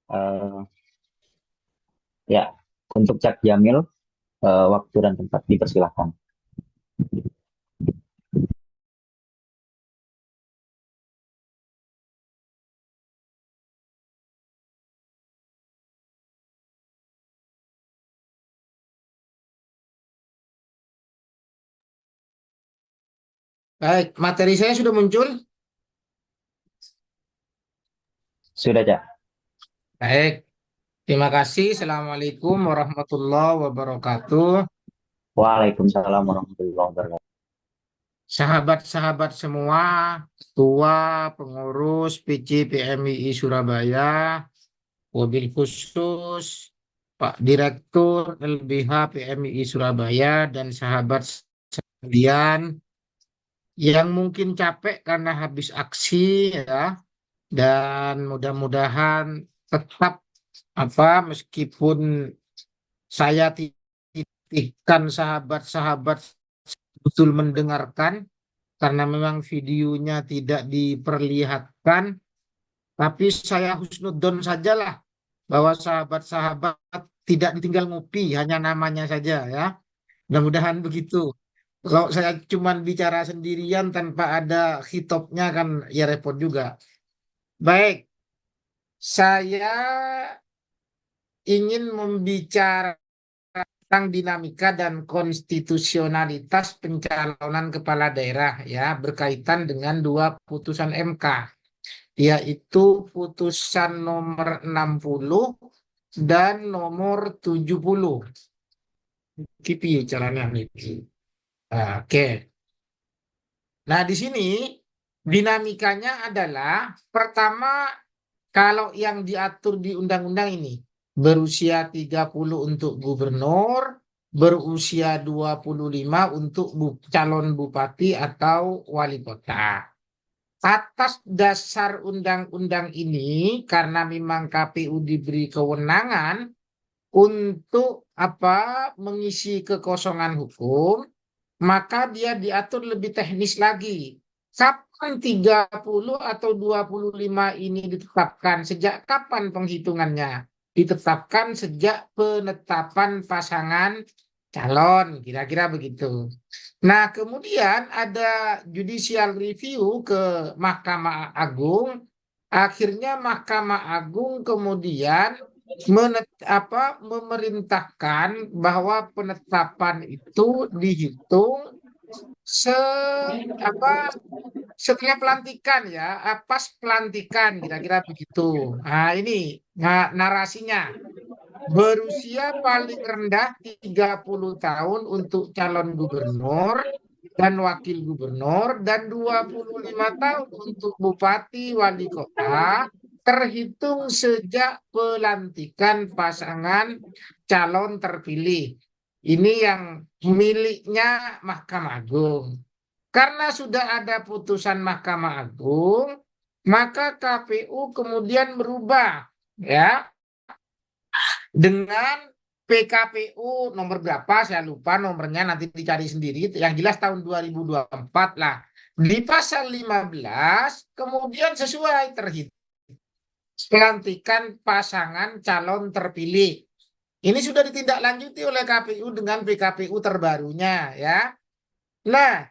Eh, ya, untuk Cak Jamil, waktu dan tempat dipersilahkan. Baik, materi saya sudah muncul. Sudah, Cak. Baik, terima kasih. Assalamualaikum warahmatullahi wabarakatuh. Waalaikumsalam warahmatullahi wabarakatuh. Sahabat-sahabat semua, Ketua, Pengurus PC PMII Surabaya, wabil khusus Pak Direktur LBH PMII Surabaya, dan sahabat sekalian yang mungkin capek karena habis aksi ya, dan mudah-mudahan tetap meskipun saya titipkan sahabat-sahabat betul mendengarkan karena memang videonya tidak diperlihatkan, tapi saya husnudon sajalah bahwa sahabat-sahabat tidak ditinggal ngopi, hanya namanya saja ya. Mudah-mudahan begitu. Kalau saya cuman bicara sendirian tanpa ada hitopnya kan ya repot juga. Baik, saya ingin membicarakan tentang dinamika dan konstitusionalitas pencalonan kepala daerah ya, berkaitan dengan dua putusan MK, yaitu putusan nomor 60 dan nomor 70. Kipi caranya niki. Oke. Nah, di sini dinamikanya adalah pertama, kalau yang diatur di undang-undang ini berusia 30 untuk gubernur, berusia 25 untuk calon bupati atau wali kota. Atas dasar undang-undang ini, karena memang KPU diberi kewenangan untuk mengisi kekosongan hukum, maka dia diatur lebih teknis lagi. Kapan 30 atau 25 ini ditetapkan? Sejak kapan penghitungannya? Ditetapkan sejak penetapan pasangan calon, kira-kira begitu. Nah, kemudian ada judicial review ke Mahkamah Agung. Akhirnya Mahkamah Agung kemudian memerintahkan bahwa penetapan itu dihitung se apa setelah pelantikan ya, pas pelantikan kira-kira begitu. Nah, ini narasinya. Berusia paling rendah 30 tahun untuk calon gubernur dan wakil gubernur, dan 25 tahun untuk bupati wali kota, terhitung sejak pelantikan pasangan calon terpilih. Ini yang miliknya Mahkamah Agung. Karena sudah ada putusan Mahkamah Agung, maka KPU kemudian merubah ya, dengan PKPU nomor berapa saya lupa nomornya, nanti dicari sendiri, yang jelas tahun 2024 lah. Di pasal 15 kemudian sesuai terhitung pelantikan pasangan calon terpilih. Ini sudah ditindaklanjuti oleh KPU dengan PKPU terbarunya ya. Nah,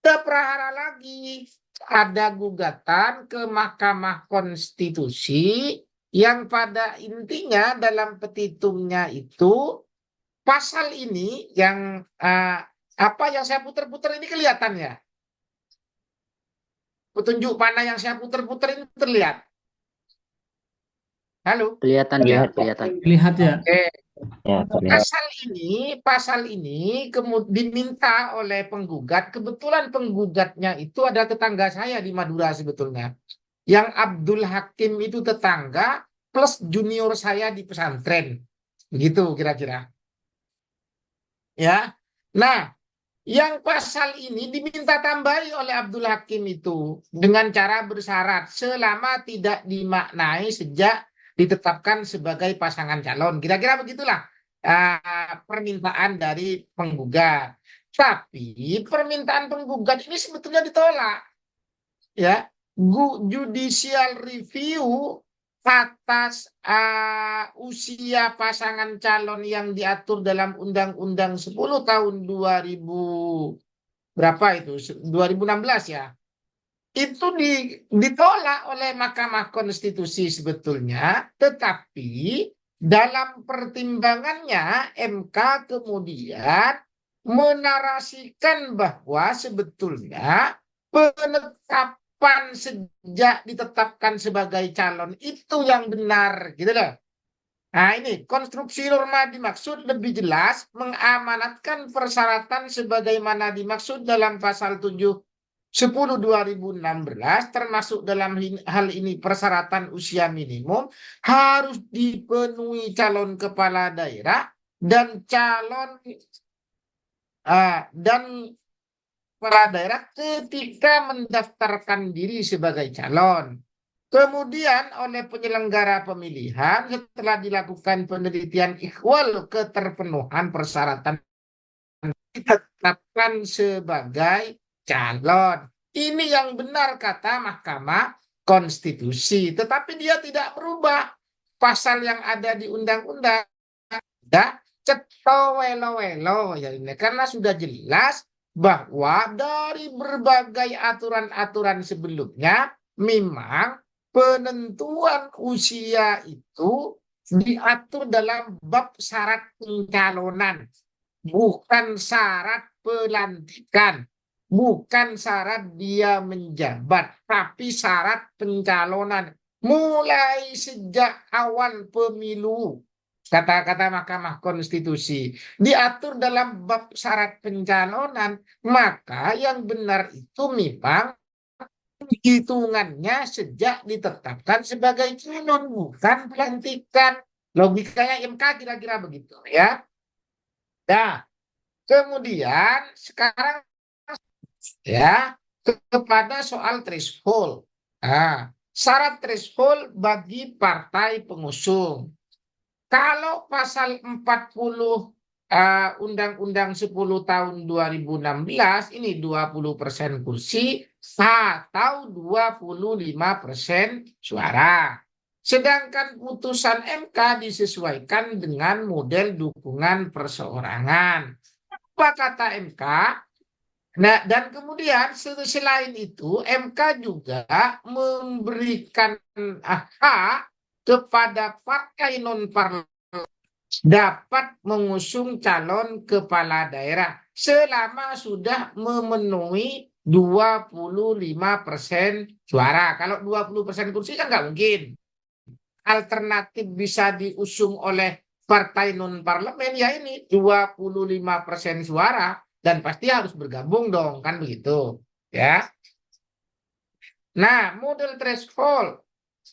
ada prahara lagi, ada gugatan ke Mahkamah Konstitusi yang pada intinya dalam petitumnya itu pasal ini yang apa yang saya putar-putar ini kelihatan ya. Petunjuk panah yang saya putar-putar ini terlihat. Halo. Kelihatan ya, Terlihat, Cak. kelihatan. Lihat ya. Oke. Ya, terlihat. Pasal ini kemudian diminta oleh penggugat. Kebetulan penggugatnya itu ada tetangga saya di Madura sebetulnya. Yang Abdul Hakim itu tetangga plus junior saya di pesantren. Begitu kira-kira. Ya. Nah, yang pasal ini diminta tambahi oleh Abdul Hakim itu dengan cara bersyarat selama tidak dimaknai sejak ditetapkan sebagai pasangan calon. Kira-kira begitulah permintaan dari penggugat. Tapi permintaan penggugat ini sebetulnya ditolak. Ya, judicial review atas usia pasangan calon yang diatur dalam Undang-Undang 10 tahun 2000 berapa itu? 2016 ya. Itu ditolak oleh Mahkamah Konstitusi sebetulnya, tetapi dalam pertimbangannya MK kemudian menarasikan bahwa sebetulnya penetapan sejak ditetapkan sebagai calon itu yang benar, gitu loh. Nah, ini konstruksi norma dimaksud lebih jelas mengamanatkan persyaratan sebagaimana dimaksud dalam pasal 710 2016, termasuk dalam hal ini persyaratan usia minimum harus dipenuhi calon kepala daerah dan dan kepala daerah ketika mendaftarkan diri sebagai calon. Kemudian oleh penyelenggara pemilihan setelah dilakukan penelitian ikhwal keterpenuhan persyaratan ditetapkan sebagai calon. Ini yang benar kata Mahkamah Konstitusi. Tetapi dia tidak berubah pasal yang ada di undang-undang. Tidak cetowelo-welo ya ini. Karena sudah jelas bahwa dari berbagai aturan-aturan sebelumnya memang penentuan usia itu diatur dalam bab syarat pencalonan, bukan syarat pelantikan, bukan syarat dia menjabat, tapi syarat pencalonan. Mulai sejak awal pemilu, kata-kata Mahkamah Konstitusi, diatur dalam bab syarat pencalonan, maka yang benar itu memang hitungannya sejak ditetapkan sebagai calon, bukan pelantikan. Logikanya MK kira-kira begitu ya. Nah, kemudian sekarang ya kepada soal threshold. Nah, syarat threshold bagi partai pengusung. Kalau pasal 40 Undang-Undang 10 tahun 2016 ini 20% kursi atau 25% suara. Sedangkan putusan MK disesuaikan dengan model dukungan perseorangan. Apa kata MK? Nah, dan kemudian selain itu MK juga memberikan hak kepada partai non-parlemen dapat mengusung calon kepala daerah selama sudah memenuhi 25% suara. Kalau 20% kursi kan nggak mungkin. Alternatif bisa diusung oleh partai non-parlemen ya ini 25% suara dan pasti harus bergabung dong kan begitu ya. Nah, model threshold.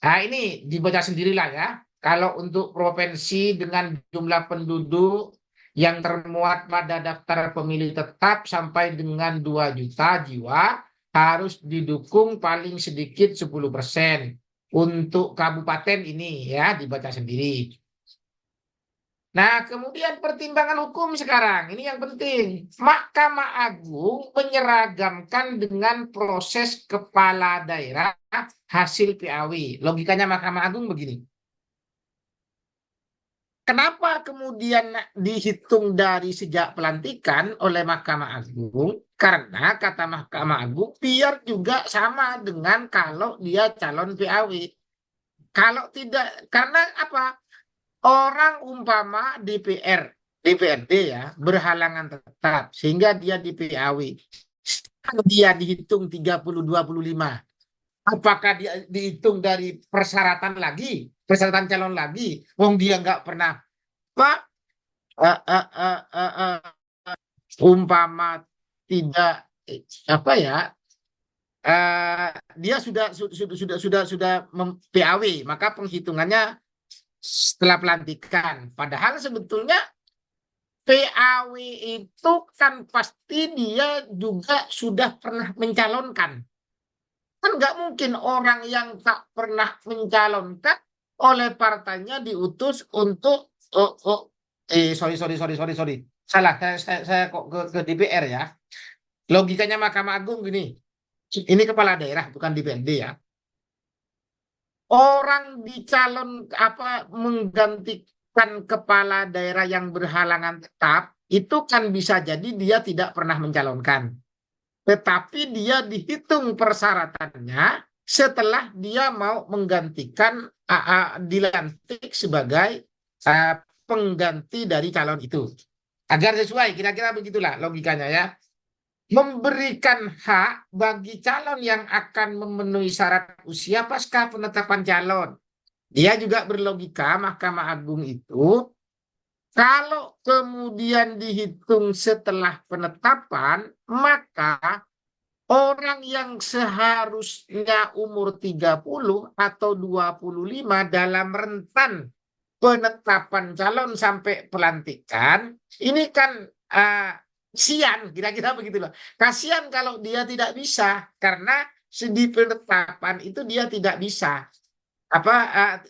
Nah, ini dibaca sendirilah ya. Kalau untuk provinsi dengan jumlah penduduk yang termuat pada daftar pemilih tetap sampai dengan 2 juta jiwa harus didukung paling sedikit 10%. Untuk kabupaten ini ya dibaca sendiri. Nah, kemudian pertimbangan hukum sekarang, ini yang penting. Mahkamah Agung menyeragamkan dengan proses kepala daerah hasil PAW. Logikanya Mahkamah Agung begini. Kenapa kemudian dihitung dari sejak pelantikan oleh Mahkamah Agung? Karena kata Mahkamah Agung, biar juga sama dengan kalau dia calon PAW. Kalau tidak, karena apa? Orang umpama DPRD ya, berhalangan tetap, sehingga dia di PAW. Dia dihitung 30-25. Apakah dia dihitung dari persyaratan lagi, persyaratan calon lagi? Wong dia nggak pernah, Pak, umpama tidak apa ya, dia sudah PAW, maka penghitungannya setelah pelantikan. Padahal sebetulnya PAW itu kan pasti dia juga sudah pernah mencalonkan. Kan nggak mungkin orang yang tak pernah mencalonkan oleh partainya diutus untuk sorry. Salah, saya kok ke DPR ya. Logikanya Mahkamah Agung gini. Ini kepala daerah bukan DPRD ya. orang dicalon apa menggantikan kepala daerah yang berhalangan tetap itu kan bisa jadi dia tidak pernah mencalonkan, tetapi dia dihitung persyaratannya setelah dia mau menggantikan dilantik sebagai pengganti dari calon itu. Agar sesuai, kira-kira begitulah logikanya ya. Memberikan hak bagi calon yang akan memenuhi syarat usia pasca penetapan calon. Dia juga berlogika Mahkamah Agung itu kalau kemudian dihitung setelah penetapan, maka orang yang seharusnya umur 30 atau 25 dalam rentan penetapan calon sampai pelantikan, ini kan kasihan, kira-kira begitulah. Kasihan kalau dia tidak bisa, karena di penetapan itu dia tidak bisa.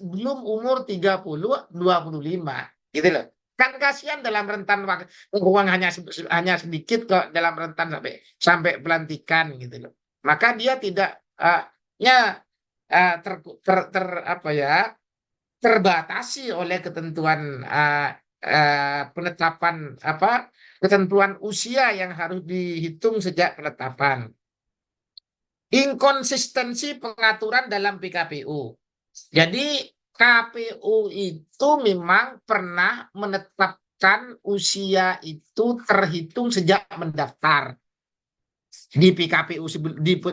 Belum umur 30, 25, gitu loh. Kan kasihan dalam rentan uang hanya sedikit kok dalam rentan sampai pelantikan gitu loh. Maka dia tidak ya apa ya terbatasi oleh ketentuan penetapan ketentuan usia yang harus dihitung sejak penetapan. Inkonsistensi pengaturan dalam PKPU. Jadi KPU itu memang pernah menetapkan usia itu terhitung sejak mendaftar di PKPU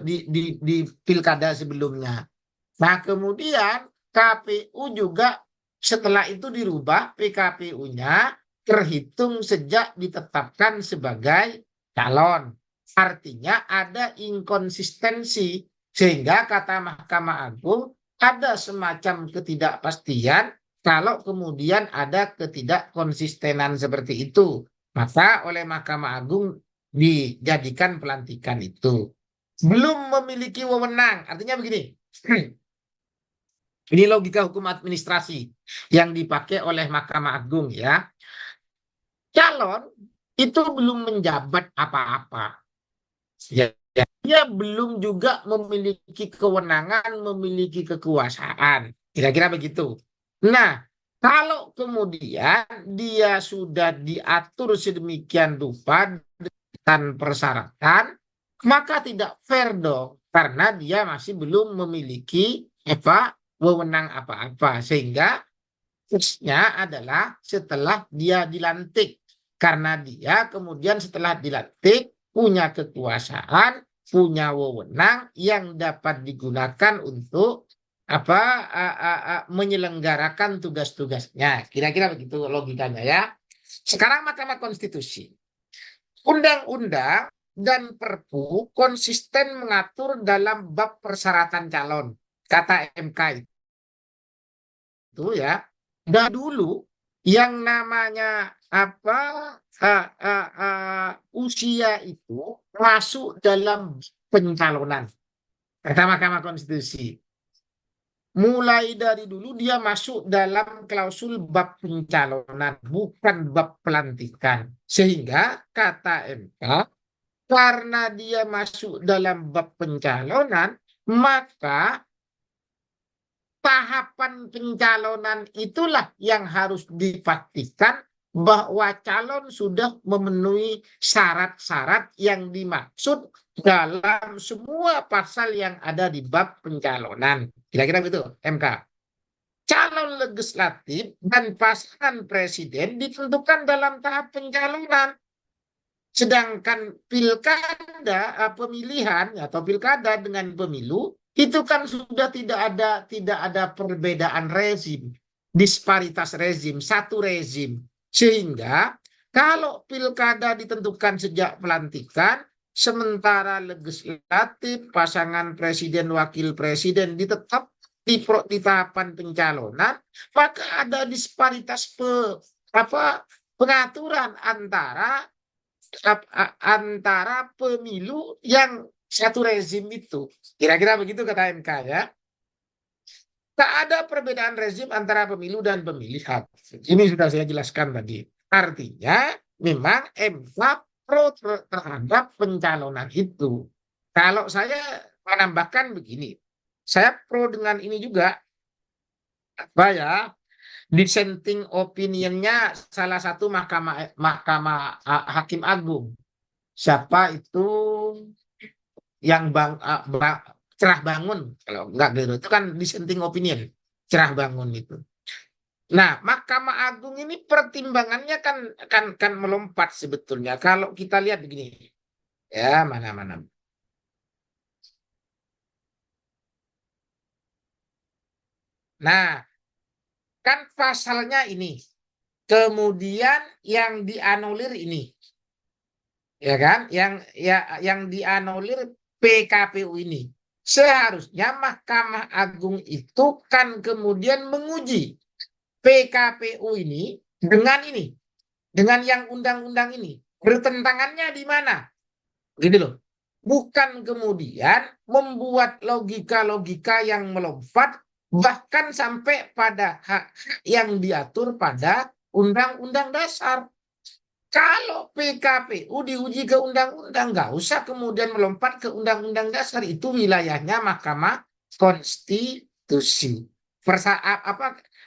di pilkada sebelumnya. Nah, kemudian KPU juga setelah itu dirubah PKPU-nya terhitung sejak ditetapkan sebagai calon. Artinya ada inkonsistensi sehingga kata Mahkamah Agung ada semacam ketidakpastian kalau kemudian ada ketidakkonsistenan seperti itu. Maka oleh Mahkamah Agung dijadikan pelantikan itu. Belum memiliki wewenang. Artinya begini. Ini logika hukum administrasi yang dipakai oleh Mahkamah Agung ya. Calon itu belum menjabat apa-apa. Ya, dia belum juga memiliki kewenangan, memiliki kekuasaan. Kira-kira begitu. Nah, kalau kemudian dia sudah diatur sedemikian rupa dan persyaratan, maka tidak fair dong. Karena dia masih belum memiliki wewenang apa-apa. Sehingga fixnya adalah setelah dia dilantik. Karena dia kemudian setelah dilantik punya kekuasaan, punya wewenang yang dapat digunakan untuk menyelenggarakan tugas-tugasnya. Kira-kira begitu logikanya ya. Sekarang Mahkamah Konstitusi. Undang-undang dan Perpu konsisten mengatur dalam bab persyaratan calon. Kata MK itu ya. Dan dulu yang namanya usia itu masuk dalam pencalonan. Kata Mahkamah Konstitusi. Mulai dari dulu dia masuk dalam klausul bab pencalonan, bukan bab pelantikan. Sehingga kata MK, karena dia masuk dalam bab pencalonan, maka tahapan pencalonan itulah yang harus dipastikan bahwa calon sudah memenuhi syarat-syarat yang dimaksud dalam semua pasal yang ada di bab pencalonan. Kira-kira begitu, MK. Calon legislatif dan pasangan presiden ditentukan dalam tahap pencalonan. Sedangkan pilkada, pemilihan atau pilkada dengan pemilu itu kan sudah tidak ada perbedaan rezim, disparitas rezim, satu rezim. Sehingga kalau pilkada ditentukan sejak pelantikan, sementara legislatif, pasangan presiden, wakil presiden ditetap di tahapan pencalonan, maka ada disparitas pengaturan antara pemilu yang satu rezim itu. Kira-kira begitu kata MK ya. Tak ada perbedaan rezim antara pemilu dan pemilihan. Ini sudah saya jelaskan tadi. Artinya memang MK pro terhadap pencalonan itu. Kalau saya menambahkan begini, saya pro dengan ini juga. apa ya, dissenting opinionnya salah satu mahkamah mahkamah hakim agung. Siapa itu yang cerah bangun, kalau nggak gitu itu kan dissenting opinion, cerah bangun itu. Nah, Mahkamah Agung ini pertimbangannya kan melompat sebetulnya. Kalau kita lihat begini, ya mana-mana. Nah, kan pasalnya ini, kemudian yang dianulir ini, ya kan? Yang dianulir PKPU ini. Seharusnya Mahkamah Agung itu kan kemudian menguji PKPU ini dengan yang undang-undang ini. Bertentangannya di mana? Gitu loh. Bukan kemudian membuat logika-logika yang melompat bahkan sampai pada hak-hak yang diatur pada undang-undang dasar. Kalau PKPU diuji ke undang-undang, nggak usah kemudian melompat ke undang-undang dasar. Itu wilayahnya Mahkamah Konstitusi.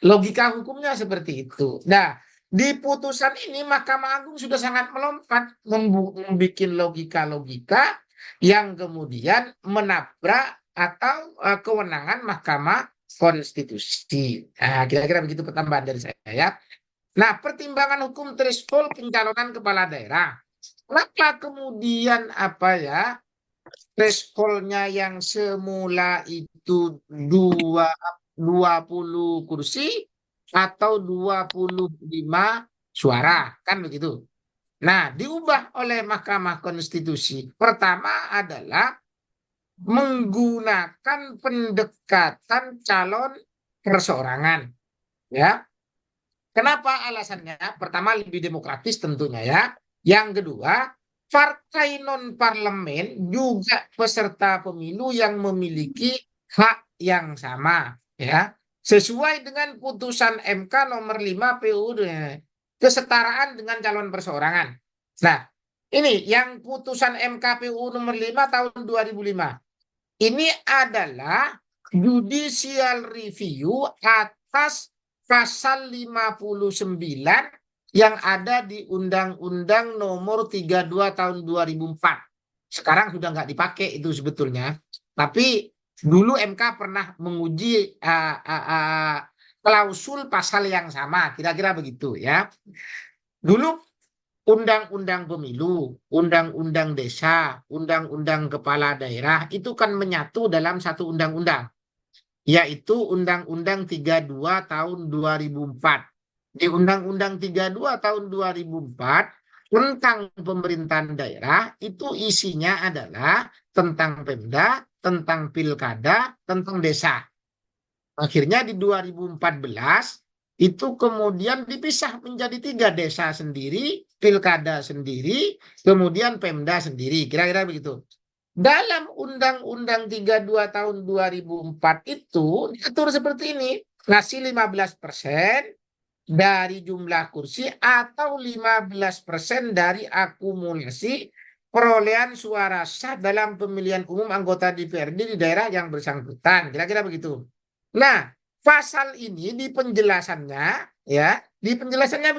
Logika hukumnya seperti itu. Nah, di putusan ini Mahkamah Agung sudah sangat melompat membuat logika-logika yang kemudian menabrak atau kewenangan Mahkamah Konstitusi. Nah, kira-kira begitu pertambahan dari saya ya. Nah, pertimbangan hukum threshold pencalonan kepala daerah. Kenapa kemudian apa ya, thresholdnya yang semula itu 20 kursi atau 25 suara, kan begitu. Nah, diubah oleh Mahkamah Konstitusi. Pertama adalah menggunakan pendekatan calon perseorangan, ya. Kenapa alasannya? Pertama, lebih demokratis tentunya ya. Yang kedua, partai non-parlemen juga peserta pemilu yang memiliki hak yang sama ya. Sesuai dengan putusan MK nomor 5 PUU kesetaraan dengan calon perseorangan. Nah, ini yang putusan MK PUU nomor 5 tahun 2005. Ini adalah judicial review atas pasal 59 yang ada di Undang-Undang nomor 32 tahun 2004. Sekarang sudah nggak dipakai itu sebetulnya. Tapi dulu MK pernah menguji klausul pasal yang sama, kira-kira begitu ya. Dulu Undang-undang pemilu, undang-undang desa, undang-undang kepala daerah itu kan menyatu dalam satu undang-undang, yaitu Undang-Undang 32 tahun 2004. Di Undang-Undang 32 tahun 2004 tentang pemerintahan daerah itu isinya adalah tentang Pemda, tentang pilkada, tentang desa. Akhirnya di 2014 itu kemudian dipisah menjadi 3, desa sendiri, pilkada sendiri, kemudian Pemda sendiri. Kira-kira begitu. Dalam Undang-Undang 32 tahun 2004 itu diatur seperti ini. Ngasih 15% dari jumlah kursi atau 15% dari akumulasi perolehan suara sah dalam pemilihan umum anggota DPRD di daerah yang bersangkutan. Kira-kira begitu. Nah, pasal ini di penjelasannya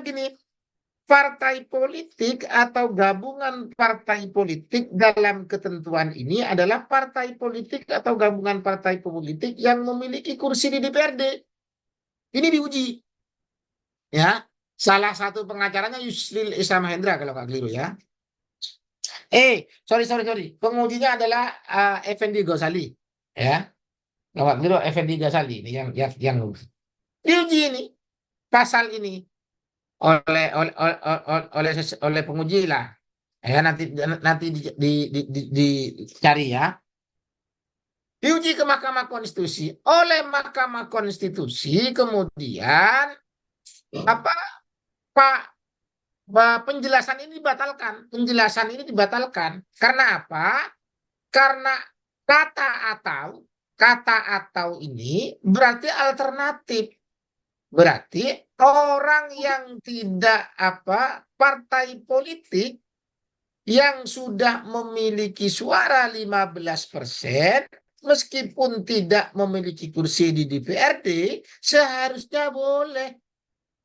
begini. Partai politik atau gabungan partai politik dalam ketentuan ini adalah partai politik atau gabungan partai politik yang memiliki kursi di DPRD. Ini diuji. Ya, salah satu pengacaranya Yusril Iza Mahendra kalau nggak keliru ya. Sorry. Pengujinya adalah Effendi Ghazali. Ya, kalau nggak keliru Effendi Ghazali ini yang diuji ini pasal ini oleh oleh penguji lah. Ya, nanti dicari ya. Diuji ke Mahkamah Konstitusi. Oleh Mahkamah Konstitusi kemudian apa Pak penjelasan ini dibatalkan. Penjelasan ini dibatalkan. Karena apa? Karena kata atau ini berarti alternatif. Berarti orang yang tidak partai politik yang sudah memiliki suara 15% meskipun tidak memiliki kursi di DPRD, seharusnya boleh.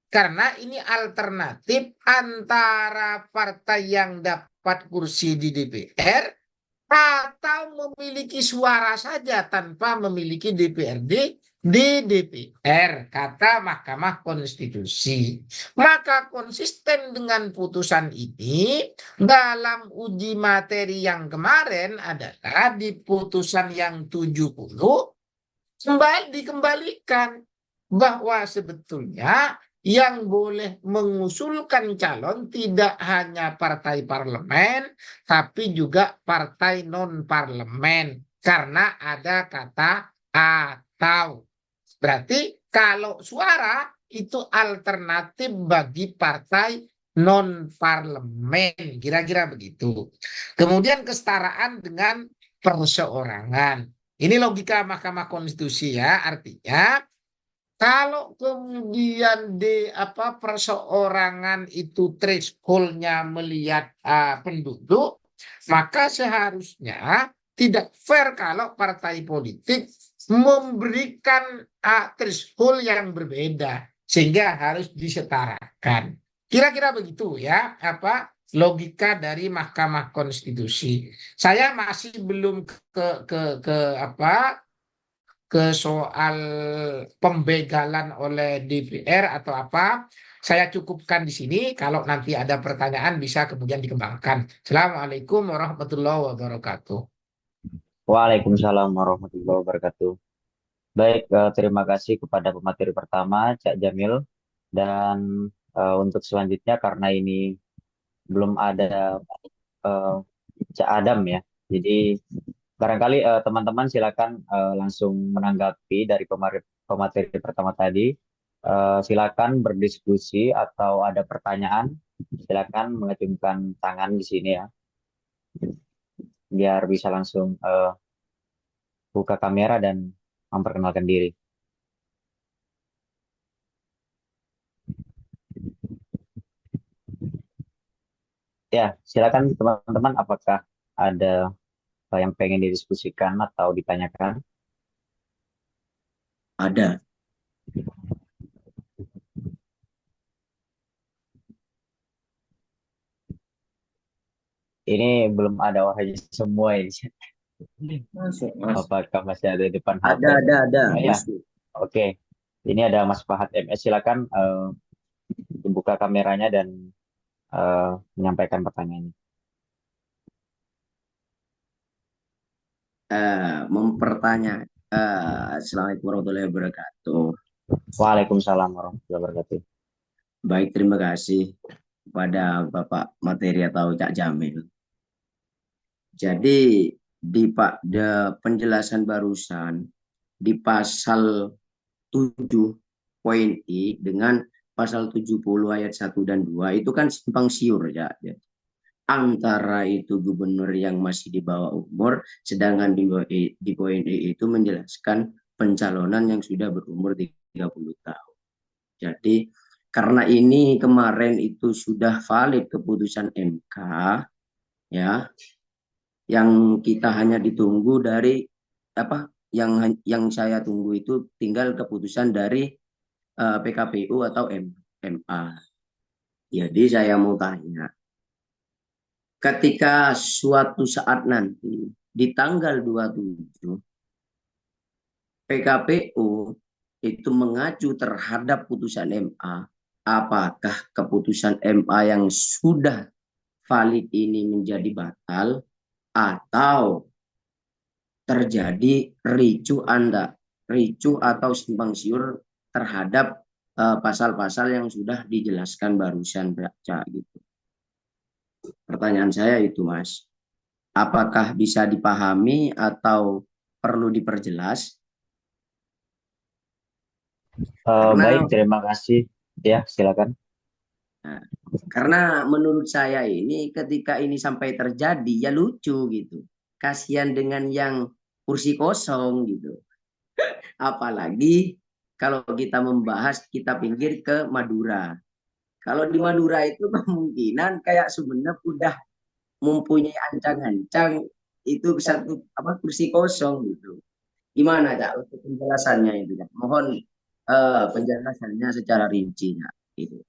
Karena ini alternatif antara partai yang dapat kursi di DPR atau memiliki suara saja tanpa memiliki DPRD di DPR, kata Mahkamah Konstitusi. Maka konsisten dengan putusan ini dalam uji materi yang kemarin adalah di putusan yang 70 dikembalikan bahwa sebetulnya yang boleh mengusulkan calon tidak hanya partai parlemen, tapi juga partai non-parlemen. Karena ada kata atau. Berarti kalau suara itu alternatif bagi partai non-parlemen. Kira-kira begitu. Kemudian kesetaraan dengan perseorangan. Ini logika Mahkamah Konstitusi ya, artinya kalau kemudian perseorangan itu thresholdnya melihat penduduk, maka seharusnya tidak fair kalau partai politik memberikan threshold yang berbeda sehingga harus disetarakan. Kira-kira begitu ya, logika dari Mahkamah Konstitusi. Saya masih belum ke soal pembegalan oleh DPR atau apa. Saya cukupkan di sini. Kalau nanti ada pertanyaan bisa kemudian dikembangkan. Assalamualaikum warahmatullahi wabarakatuh. Waalaikumsalam warahmatullahi wabarakatuh. Baik, terima kasih kepada pemateri pertama, Cak Jamil. Dan untuk selanjutnya, karena ini belum ada eh, Cak Adam ya, jadi barangkali teman-teman silakan langsung menanggapi dari pemateri pertama tadi. Silakan berdiskusi atau ada pertanyaan, silakan mengacungkan tangan di sini ya, biar bisa langsung buka kamera dan memperkenalkan diri. Ya, silakan teman-teman, apakah ada yang pengen didiskusikan atau ditanyakan? Ada. Ini belum ada orangnya semua ini. Masuk, Mas. Apakah masih ada di depan HP? Ada. Oh, ya, Masuk. oke. Ini ada Mas Fahad MS. Silakan dibuka kameranya dan menyampaikan pertanyaannya. Assalamualaikum warahmatullahi wabarakatuh. Waalaikumsalam warahmatullahi wabarakatuh. Baik, terima kasih kepada Bapak materi atau Cak Jamil. Jadi pada penjelasan barusan di pasal 7 poin I dengan pasal 70 ayat 1 dan 2 itu kan simpang siur ya. Antara itu gubernur yang masih di bawah umur, sedangkan di poin E itu menjelaskan pencalonan yang sudah berumur 30 tahun. Jadi karena ini kemarin itu sudah valid keputusan MK, ya, yang kita hanya ditunggu dari yang saya tunggu itu tinggal keputusan dari PKPU atau MA. Jadi saya mau tanya, ketika suatu saat nanti di tanggal 27 PKPU itu mengacu terhadap putusan MA, apakah keputusan MA yang sudah valid ini menjadi batal atau terjadi ricu atau simpang siur terhadap pasal-pasal yang sudah dijelaskan barusan baca gitu. Pertanyaan saya itu, Mas, apakah bisa dipahami atau perlu diperjelas? Baik, terima kasih. Ya, silakan. Nah, karena menurut saya ini ketika ini sampai terjadi ya lucu gitu. Kasihan dengan yang kursi kosong gitu. Apalagi kalau kita membahas kita pinggir ke Madura. Kalau di Madura itu kemungkinan kayak sebenarnya udah mempunyai ancang-ancang itu satu kursi kosong gitu. Gimana Cak untuk penjelasannya itu Cak? Mohon penjelasannya secara rinci Cak. Gitu.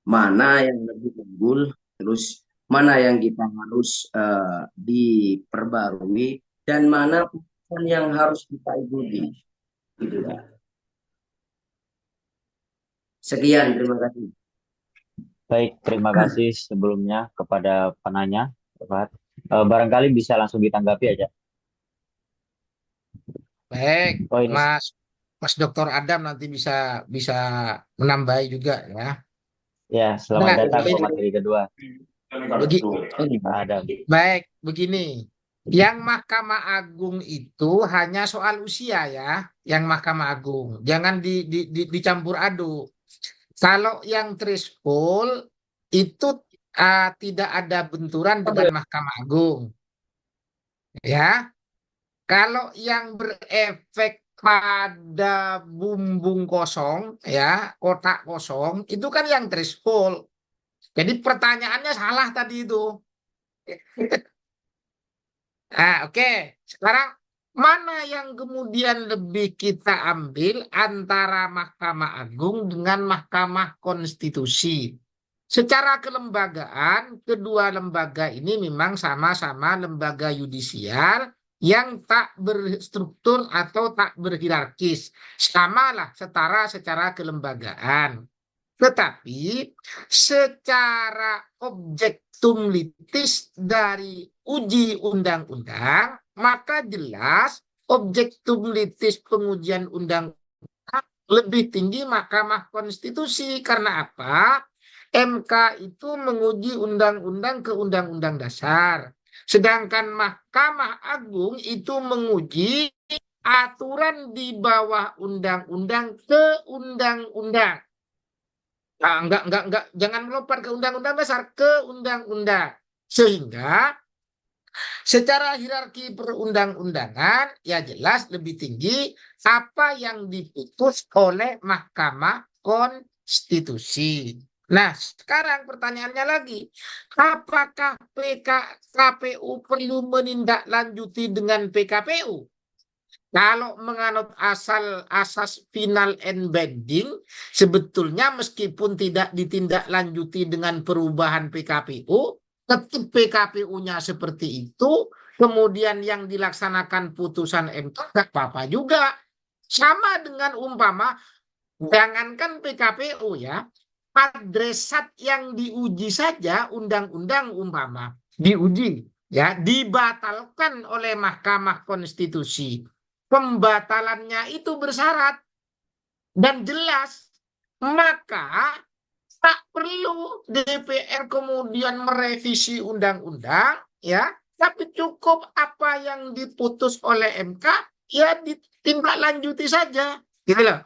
Mana yang lebih unggul, terus mana yang kita harus diperbarui, dan mana putusan yang harus kita ikuti. Gitu Cak. Sekian, terima kasih. Baik, terima kasih sebelumnya kepada penanya, Pak. Barangkali bisa langsung ditanggapi aja. Baik, Oh ini, Mas Mas Dr. Adam nanti bisa bisa menambahi juga ya. ya selamat Nah, datang pemateri kedua, begi- Pak Adam. baik begini. Yang Mahkamah Agung itu hanya soal usia ya, yang Mahkamah Agung. Jangan dicampur aduk. Kalau yang threshold itu tidak ada benturan dengan Mahkamah Agung, ya. Kalau yang berefek pada bumbung kosong, ya, kotak kosong, itu kan yang threshold. Jadi pertanyaannya salah tadi itu. Oke. Sekarang mana yang kemudian lebih kita ambil antara Mahkamah Agung dengan Mahkamah Konstitusi? Secara kelembagaan, kedua lembaga ini memang sama-sama lembaga yudisial yang tak berstruktur atau tak berhierarkis. Samalah setara secara kelembagaan. Tetapi secara objektum litis dari uji undang-undang, maka jelas objektum litis pengujian undang lebih tinggi Mahkamah Konstitusi. Karena apa? MK itu menguji undang-undang ke undang-undang dasar. Sedangkan Mahkamah Agung itu menguji aturan di bawah undang-undang ke undang-undang. Enggak, jangan melompat ke undang-undang dasar, ke undang-undang. Sehingga secara hierarki perundang-undangan, ya jelas lebih tinggi apa yang diputus oleh Mahkamah Konstitusi. Nah, sekarang pertanyaannya lagi, apakah KPU perlu menindaklanjuti dengan PKPU? Kalau menganut asas final and binding, sebetulnya meskipun tidak ditindaklanjuti dengan perubahan PKPU, tetap PKPU-nya seperti itu, kemudian yang dilaksanakan putusan MK nggak apa-apa juga. Sama dengan umpama, jangankan PKPU ya, adresat yang diuji saja undang-undang umpama diuji ya dibatalkan oleh Mahkamah Konstitusi. Pembatalannya itu bersyarat dan jelas, maka tak perlu DPR kemudian merevisi undang-undang ya, tapi cukup apa yang diputus oleh MK ya ditindaklanjuti saja gitu loh.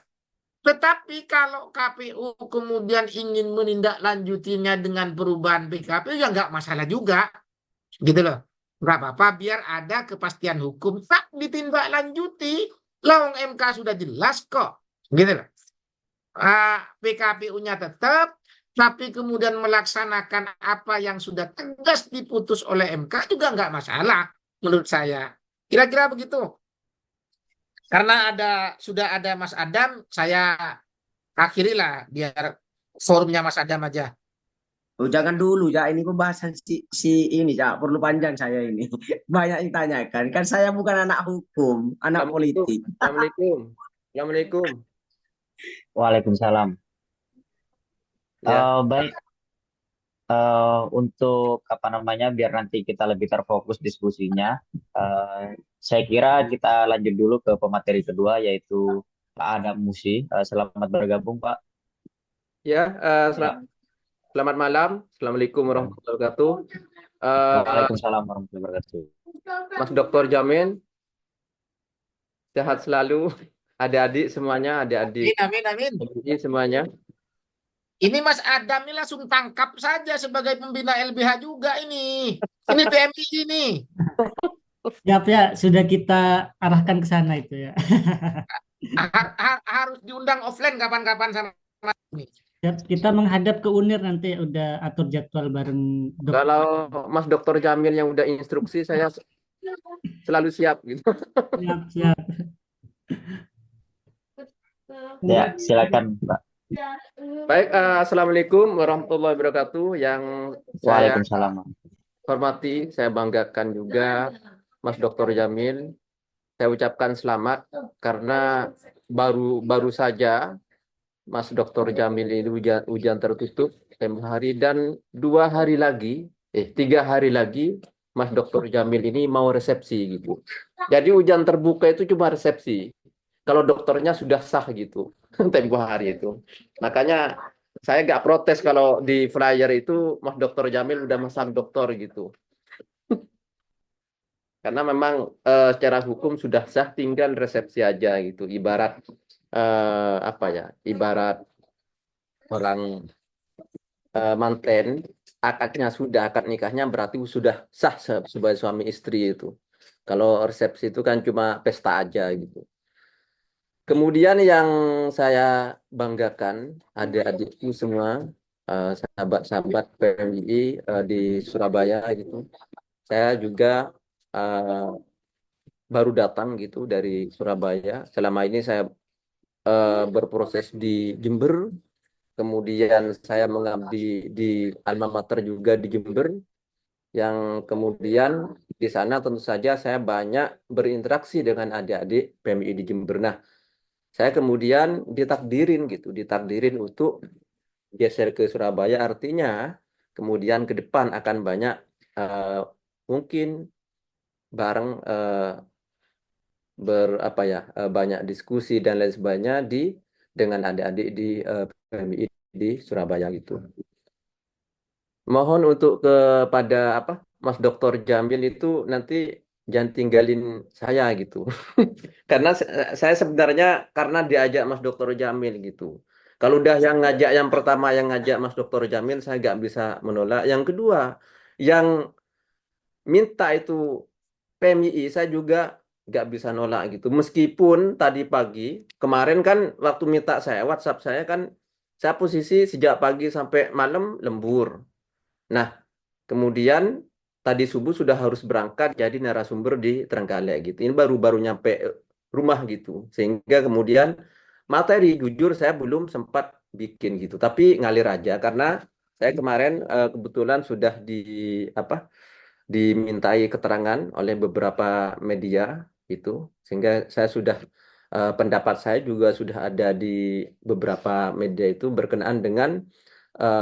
Tetapi kalau KPU kemudian ingin menindaklanjutinya dengan perubahan PKPU ya nggak masalah juga gitu loh. Nggak apa-apa biar ada kepastian hukum, tak ditindaklanjuti. Lawang MK sudah jelas kok gitu loh. PKPU-nya tetap, tapi kemudian melaksanakan apa yang sudah tegas diputus oleh MK juga nggak masalah menurut saya. Kira-kira begitu. Karena sudah ada Mas Adam, saya akhirilah biar forumnya Mas Adam aja. Oh, jangan dulu, ya. Ini pembahasan si ini, ya. Perlu panjang saya ini. Banyak yang ditanyakan. Kan saya bukan anak hukum, anak Assalamualaikum. politik. Assalamualaikum. Assalamualaikum. Waalaikumsalam. Ya, Baik, untuk apa namanya, biar nanti kita lebih terfokus diskusinya, saya kira kita lanjut dulu ke pemateri kedua, yaitu Pak Adam Musi. Selamat bergabung, Pak. ya. Ya. Selamat malam. Assalamualaikum warahmatullahi wabarakatuh. Waalaikumsalam warahmatullahi wabarakatuh. Mas Dr. Jamin, sehat selalu. Adik-adik semuanya, adik-adik Amin, amin, amin. ini semuanya. Ini Mas Adam ini langsung tangkap saja sebagai pembina LBH juga ini. Ini PMI ini. Siap ya, sudah kita arahkan ke sana itu ya. Harus diundang offline kapan-kapan sama Mas ini. Siap, kita menghadap ke UNIR nanti udah atur jadwal bareng dokter. Kalau Mas Dr. Jamil yang udah instruksi, saya selalu siap gitu. Siap, siap. Ya, silakan, Pak. Baik, Assalamualaikum warahmatullahi wabarakatuh. Yang saya Waalaikumsalam. hormati, saya banggakan juga Mas Dr. Jamil. Saya ucapkan selamat karena baru saja Mas Dr. Jamil ini ujian tertutup tempo hari, dan 2 hari lagi, 3 hari lagi Mas Dr. Jamil ini mau resepsi gitu. Jadi ujian terbuka itu cuma resepsi. Kalau dokternya sudah sah gitu tempo hari itu. Makanya saya nggak protes kalau di flyer itu Mas Dr. Jamil udah masang doktor gitu. Karena memang secara hukum sudah sah, tinggal resepsi aja gitu. Ibarat apa ya? Ibarat orang manten, akadnya sudah, akad nikahnya berarti sudah sah sebagai suami istri itu. Kalau resepsi itu kan cuma pesta aja gitu. Kemudian yang saya banggakan, adik-adikku semua, sahabat-sahabat PMI di Surabaya gitu. Saya juga eh, baru datang gitu dari Surabaya. Selama ini saya berproses di Jember, kemudian saya mengabdi di alma mater juga di Jember, yang kemudian di sana tentu saja saya banyak berinteraksi dengan adik-adik PMI di Jember. Nah, saya kemudian ditakdirin untuk geser ke Surabaya, artinya kemudian ke depan akan banyak mungkin bareng apa ya, banyak diskusi dan lain sebagainya dengan adik-adik di PMI di Surabaya gitu. Mohon untuk kepada apa Mas Dr. Jamil itu nanti jangan tinggalin saya gitu. Karena saya sebenarnya karena diajak Mas Dr. Jamil gitu. Kalau udah yang ngajak, yang pertama yang ngajak Mas Dr. Jamil, saya nggak bisa menolak. Yang kedua, yang minta itu PMI, saya juga nggak bisa nolak gitu. Meskipun tadi pagi, kemarin kan waktu minta saya, WhatsApp saya kan, saya posisi sejak pagi sampai malam lembur. Nah, kemudian tadi subuh sudah harus berangkat jadi narasumber di Trenggalek gitu. Ini baru-baru nyampe rumah gitu. Sehingga kemudian materi jujur saya belum sempat bikin gitu. Tapi ngalir aja karena saya kemarin kebetulan sudah apa dimintai keterangan oleh beberapa media itu, sehingga saya sudah pendapat saya juga sudah ada di beberapa media itu berkenaan dengan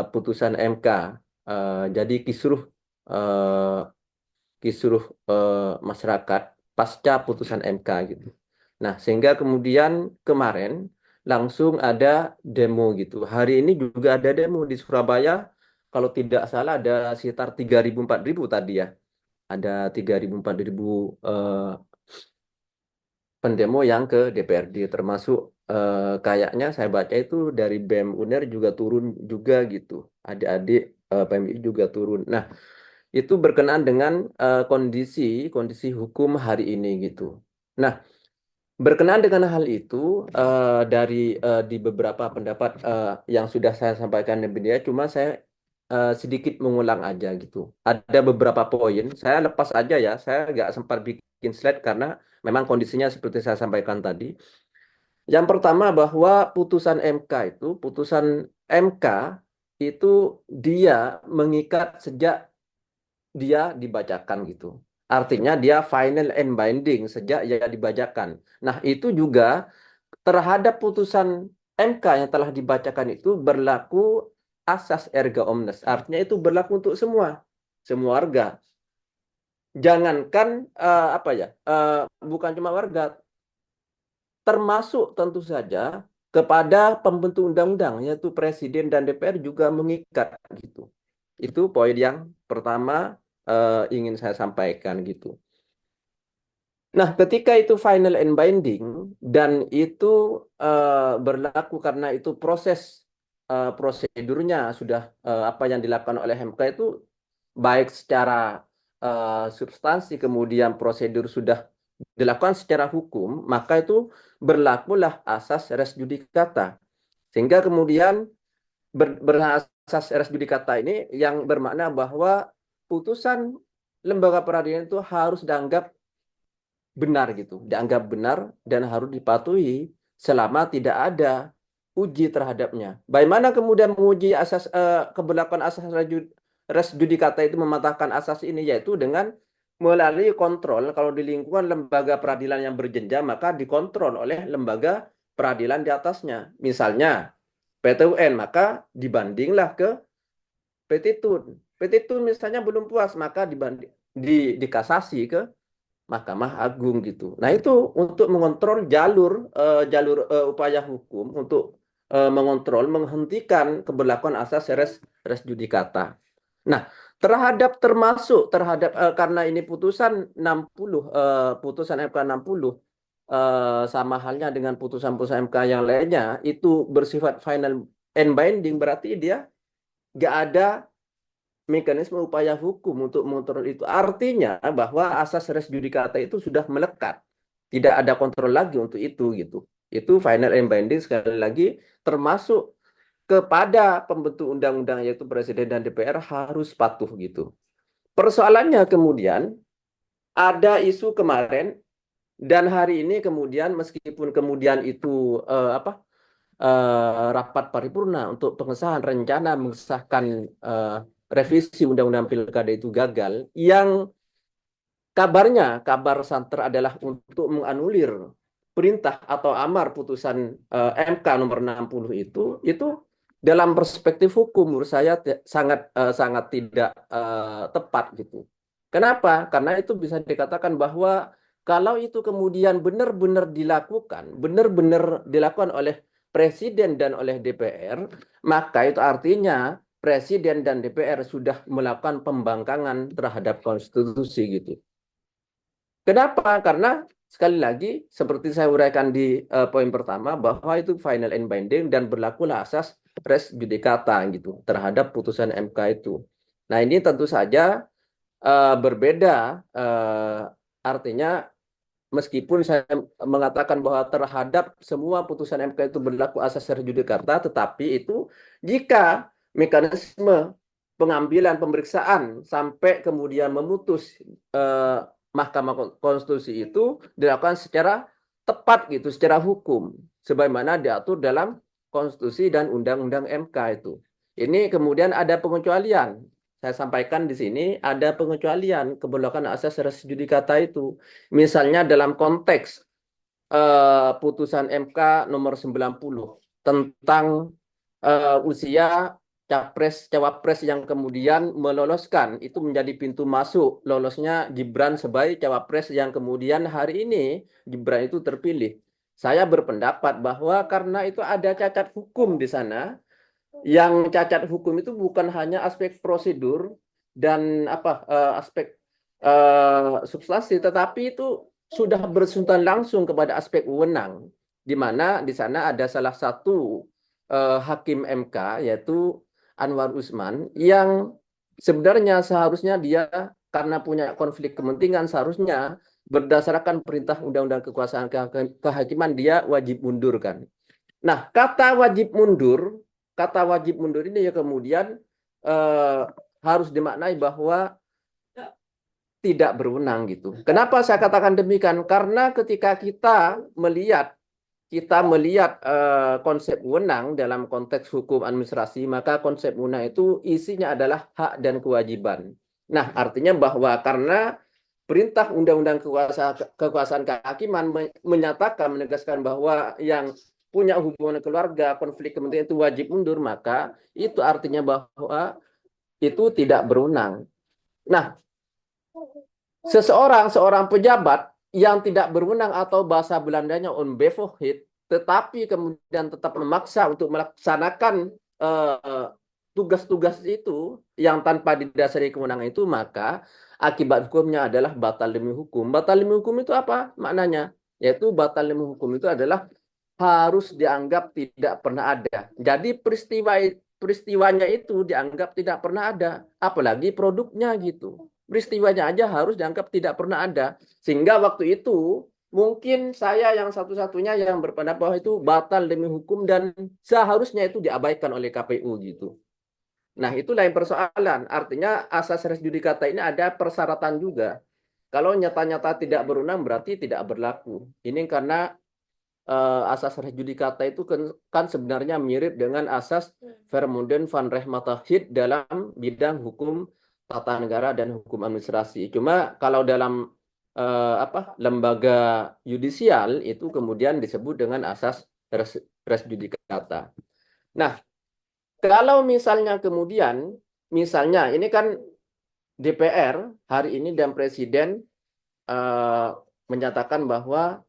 putusan MK. Jadi eh, kisruh masyarakat pasca putusan MK gitu. Nah, sehingga kemudian kemarin langsung ada demo gitu. Hari ini juga ada demo di Surabaya. Kalau tidak salah ada sekitar 3.000 4.000 tadi ya. Ada 3.000 4.000 pendemo yang ke DPRD, termasuk kayaknya saya baca itu dari BEM UNER juga turun juga gitu. Adik-adik PMI juga turun. Nah, itu berkenaan dengan kondisi kondisi hukum hari ini gitu. Nah, berkenaan dengan hal itu di beberapa pendapat yang sudah saya sampaikan di media, cuma saya sedikit mengulang aja gitu. Ada beberapa poin, saya lepas aja ya, saya nggak sempat bikin slide karena memang kondisinya seperti saya sampaikan tadi. Yang pertama bahwa putusan MK itu dia mengikat sejak dia dibacakan gitu. Artinya dia final and binding sejak ia dibacakan. Nah, itu juga terhadap putusan MK yang telah dibacakan itu berlaku asas erga omnes. Artinya itu berlaku untuk semua warga. Jangankan apa ya, bukan cuma warga, termasuk tentu saja kepada pembentuk undang-undang yaitu Presiden dan DPR juga mengikat gitu. Itu poin yang pertama ingin saya sampaikan gitu. Nah, ketika itu final and binding dan itu berlaku karena itu prosedurnya sudah apa yang dilakukan oleh MK itu baik secara substansi kemudian prosedur sudah dilakukan secara hukum, maka itu berlakulah asas res judicata. Sehingga kemudian berasas res judicata ini yang bermakna bahwa putusan lembaga peradilan itu harus dianggap benar gitu, dianggap benar dan harus dipatuhi selama tidak ada uji terhadapnya. Bagaimana kemudian menguji keberlakuan asas res judicata itu mematahkan asas ini, yaitu dengan melalui kontrol. Kalau di lingkungan lembaga peradilan yang berjenjang, maka dikontrol oleh lembaga peradilan di atasnya. Misalnya PT UN, maka dibandinglah ke petitun. Petitun misalnya belum puas, maka dikasasi ke Mahkamah Agung gitu. Nah, itu untuk mengontrol jalur upaya hukum untuk mengontrol menghentikan keberlakuan asas res judicata. Nah, termasuk terhadap karena ini putusan 60 putusan MK 60 sama halnya dengan putusan-putusan MK yang lainnya itu bersifat final and binding, berarti dia nggak ada mekanisme upaya hukum untuk mengontrol itu. Artinya bahwa asas res judicata itu sudah melekat. Tidak ada kontrol lagi untuk itu gitu. Itu final and binding, sekali lagi termasuk kepada pembentuk undang-undang yaitu Presiden dan DPR harus patuh gitu. Persoalannya kemudian ada isu kemarin dan hari ini kemudian meskipun kemudian itu rapat paripurna untuk pengesahan rencana mengesahkan revisi Undang-Undang Pilkada itu gagal, yang kabar santer adalah untuk menganulir perintah atau amar putusan MK nomor 60 itu dalam perspektif hukum menurut saya sangat tidak tepat gitu. Kenapa? Karena itu bisa dikatakan bahwa kalau itu kemudian benar-benar dilakukan oleh Presiden dan oleh DPR, maka itu artinya Presiden dan DPR sudah melakukan pembangkangan terhadap konstitusi gitu. Kenapa? Karena sekali lagi seperti saya uraikan di poin pertama bahwa itu final and binding dan berlakulah asas res judicata gitu terhadap putusan MK itu. Nah, ini tentu saja berbeda, artinya meskipun saya mengatakan bahwa terhadap semua putusan MK itu berlaku asas res judicata, tetapi itu jika mekanisme pengambilan pemeriksaan sampai kemudian memutus Mahkamah Konstitusi itu dilakukan secara tepat gitu, secara hukum, sebagaimana diatur dalam Konstitusi dan Undang-Undang MK itu. Ini kemudian ada pengecualian. Saya sampaikan di sini ada pengecualian keberlakuan asas res judicata itu. Misalnya dalam konteks putusan MK nomor 90 tentang usia cawapres yang kemudian meloloskan itu menjadi pintu masuk lolosnya Gibran sebagai cawapres yang kemudian hari ini Gibran itu terpilih. Saya berpendapat bahwa karena itu ada cacat hukum di sana, yang cacat hukum itu bukan hanya aspek prosedur dan aspek substansi, tetapi itu sudah bersentuhan langsung kepada aspek wewenang, di mana di sana ada salah satu hakim MK yaitu Anwar Usman yang sebenarnya seharusnya dia karena punya konflik kepentingan seharusnya berdasarkan perintah Undang-Undang Kekuasaan Kehakiman dia wajib mundur kan. Nah, kata wajib mundur ini ya kemudian harus dimaknai bahwa tidak berwenang gitu. Kenapa saya katakan demikian? Karena ketika kita melihat konsep wewenang dalam konteks hukum administrasi, maka konsep wewenang itu isinya adalah hak dan kewajiban. Nah, artinya bahwa karena perintah Undang-Undang Kekuasaan Kehakiman menegaskan bahwa yang punya hubungan keluarga, konflik kepentingan itu wajib mundur, maka itu artinya bahwa itu tidak berwenang. Nah, seorang pejabat yang tidak berwenang atau bahasa Belandanya onbevoegd, tetapi kemudian tetap memaksa untuk melaksanakan tugas-tugas itu yang tanpa didasari kewenangan itu, maka akibat hukumnya adalah batal demi hukum. Batal demi hukum itu apa maknanya? Yaitu batal demi hukum itu adalah harus dianggap tidak pernah ada. Jadi peristiwanya itu dianggap tidak pernah ada, apalagi produknya gitu. Peristiwanya aja harus dianggap tidak pernah ada. Sehingga waktu itu mungkin saya yang satu-satunya yang berpendapat bahwa itu batal demi hukum dan seharusnya itu diabaikan oleh KPU gitu. Nah, itu lain persoalan. Artinya asas res judicata ini ada persyaratan juga. Kalau nyata-nyata tidak berwenang berarti tidak berlaku. Ini karena asas res judicata itu kan sebenarnya mirip dengan asas Vermeulen van Rechtmatigheid dalam bidang hukum tata negara dan hukum administrasi. Cuma kalau dalam lembaga yudisial itu kemudian disebut dengan asas res judicata. Nah, kalau misalnya kemudian, misalnya ini kan DPR hari ini dan Presiden menyatakan bahwa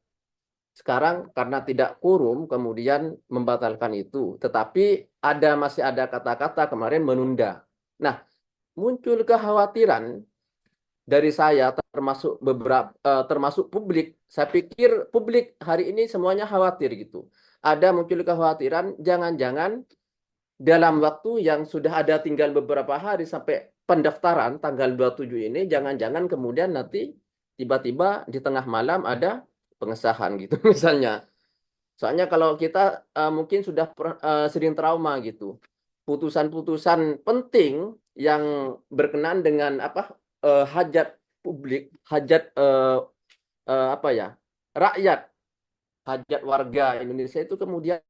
sekarang karena tidak quorum kemudian membatalkan itu. Tetapi masih ada kata-kata kemarin menunda. Nah, muncul kekhawatiran dari saya termasuk termasuk publik. Saya pikir publik hari ini semuanya khawatir gitu. Ada muncul kekhawatiran jangan-jangan dalam waktu yang sudah ada tinggal beberapa hari sampai pendaftaran tanggal 27 ini jangan-jangan kemudian nanti tiba-tiba di tengah malam ada pengesahan gitu misalnya. Soalnya kalau kita mungkin sudah sering trauma gitu. Putusan-putusan penting yang berkenaan dengan hajat publik, hajat rakyat, hajat warga Indonesia itu kemudian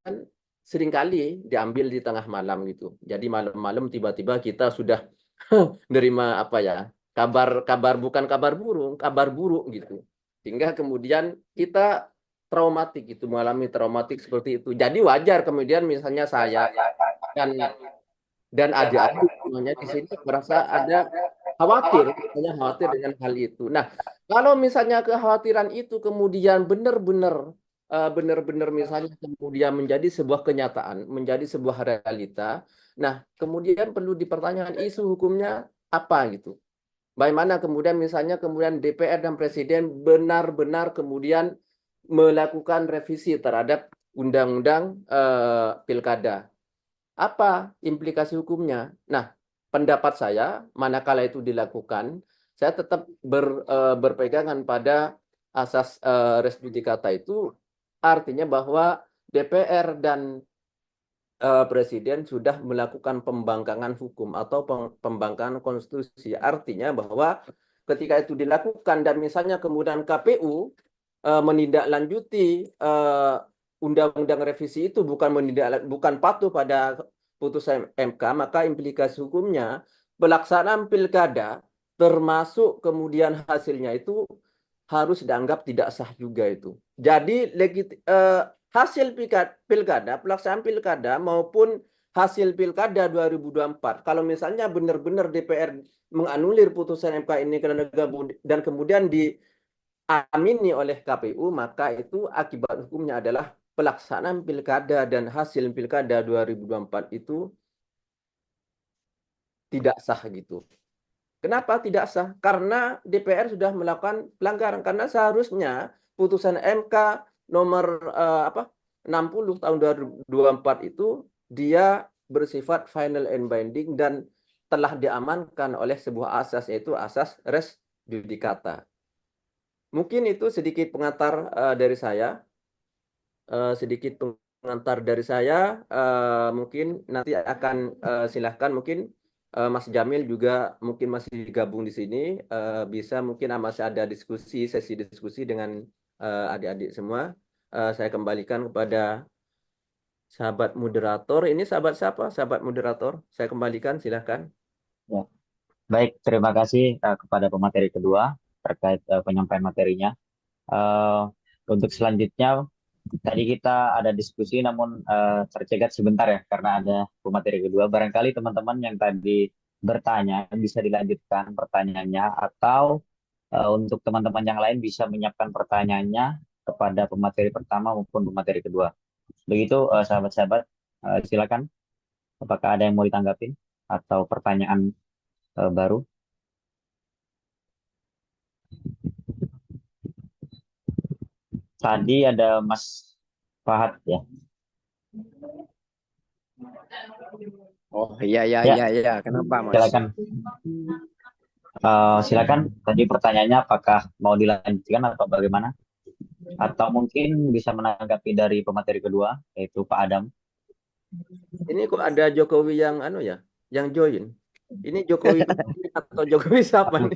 seringkali diambil di tengah malam gitu. Jadi malam-malam tiba-tiba kita sudah nerima kabar bukan kabar burung, kabar buruk gitu. Sehingga kemudian kita traumatik gitu, mengalami traumatik seperti itu. Jadi wajar kemudian misalnya saya dan adik-adik semuanya di sini merasa ada khawatir dengan hal itu. Nah, kalau misalnya kekhawatiran itu kemudian benar-benar misalnya kemudian menjadi sebuah kenyataan, menjadi sebuah realita. Nah, kemudian perlu dipertanyakan isu hukumnya apa gitu. Bagaimana kemudian misalnya kemudian DPR dan Presiden benar-benar kemudian melakukan revisi terhadap undang-undang pilkada. Apa implikasi hukumnya? Nah, pendapat saya, manakala itu dilakukan, saya tetap berpegangan pada asas res judicata itu, artinya bahwa DPR dan Presiden sudah melakukan pembangkangan hukum atau pembangkangan konstitusi. Artinya bahwa ketika itu dilakukan dan misalnya kemudian KPU menindaklanjuti undang-undang revisi itu bukan patuh pada putusan MK, maka implikasi hukumnya pelaksanaan pilkada termasuk kemudian hasilnya itu harus dianggap tidak sah juga itu. Jadi hasil pilkada, pelaksanaan pilkada maupun hasil pilkada 2024, kalau misalnya benar-benar DPR menganulir putusan MK ini dan kemudian diamini oleh KPU, maka itu akibat hukumnya adalah pelaksanaan pilkada dan hasil pilkada 2024 itu tidak sah gitu. Kenapa tidak sah? Karena DPR sudah melakukan pelanggaran. Karena seharusnya putusan MK nomor 60 tahun 2024 itu dia bersifat final and binding dan telah diamankan oleh sebuah asas, yaitu asas res judicata. Mungkin itu sedikit pengantar dari saya. Mungkin nanti akan silahkan mungkin Mas Jamil juga mungkin masih gabung di sini, bisa mungkin masih ada sesi diskusi dengan adik-adik semua. Saya kembalikan kepada sahabat moderator. Ini sahabat siapa? Sahabat moderator. Saya kembalikan, silahkan. Ya. Baik, terima kasih kepada pemateri kedua terkait penyampaian materinya. Untuk selanjutnya, tadi kita ada diskusi namun tercegat sebentar ya karena ada pemateri kedua. Barangkali teman-teman yang tadi bertanya bisa dilanjutkan pertanyaannya atau untuk teman-teman yang lain bisa menyiapkan pertanyaannya kepada pemateri pertama maupun pemateri kedua. Begitu sahabat-sahabat, silakan. Apakah ada yang mau ditanggapin atau pertanyaan baru? Tadi ada Mas Fahad ya. Oh iya. Kenapa Mas? Silakan. Silakan. Tadi pertanyaannya apakah mau dilanjutkan atau bagaimana? Atau mungkin bisa menanggapi dari pemateri kedua yaitu Pak Adam. Ini kok ada Jokowi yang yang join. Ini Jokowi atau Jokowi siapa nih?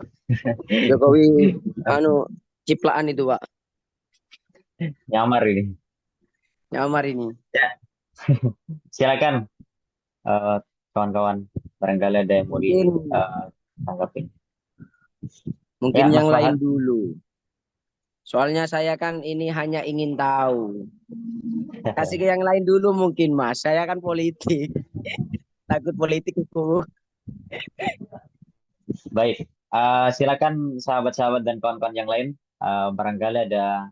anu ciplaan itu Pak, Nyamar ini. nyamar ini. Ya, silakan eh, kawan-kawan. Barangkali ada yang mau Mungkin ditanggapi. mungkin Ya, Mas yang lain Fahad. dulu. Soalnya saya kan ini hanya ingin tahu. Kasih ke yang lain dulu mungkin Mas. Saya kan politik. Takut politik itu. Baik. Silakan sahabat-sahabat dan kawan-kawan yang lain. Barangkali ada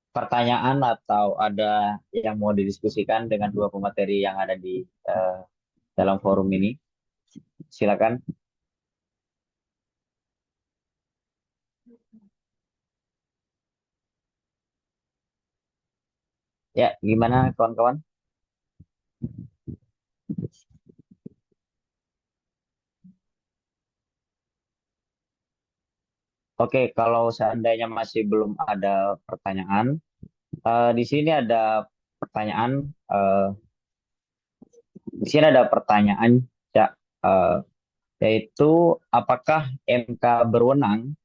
pertanyaan atau ada yang mau didiskusikan dengan dua pemateri yang ada di eh, dalam forum ini. Silakan. Ya, gimana kawan-kawan? Oke, kalau seandainya masih belum ada pertanyaan, di sini ada pertanyaan. eh, di sini ada pertanyaan, Cak, eh, yaitu apakah MK berwenang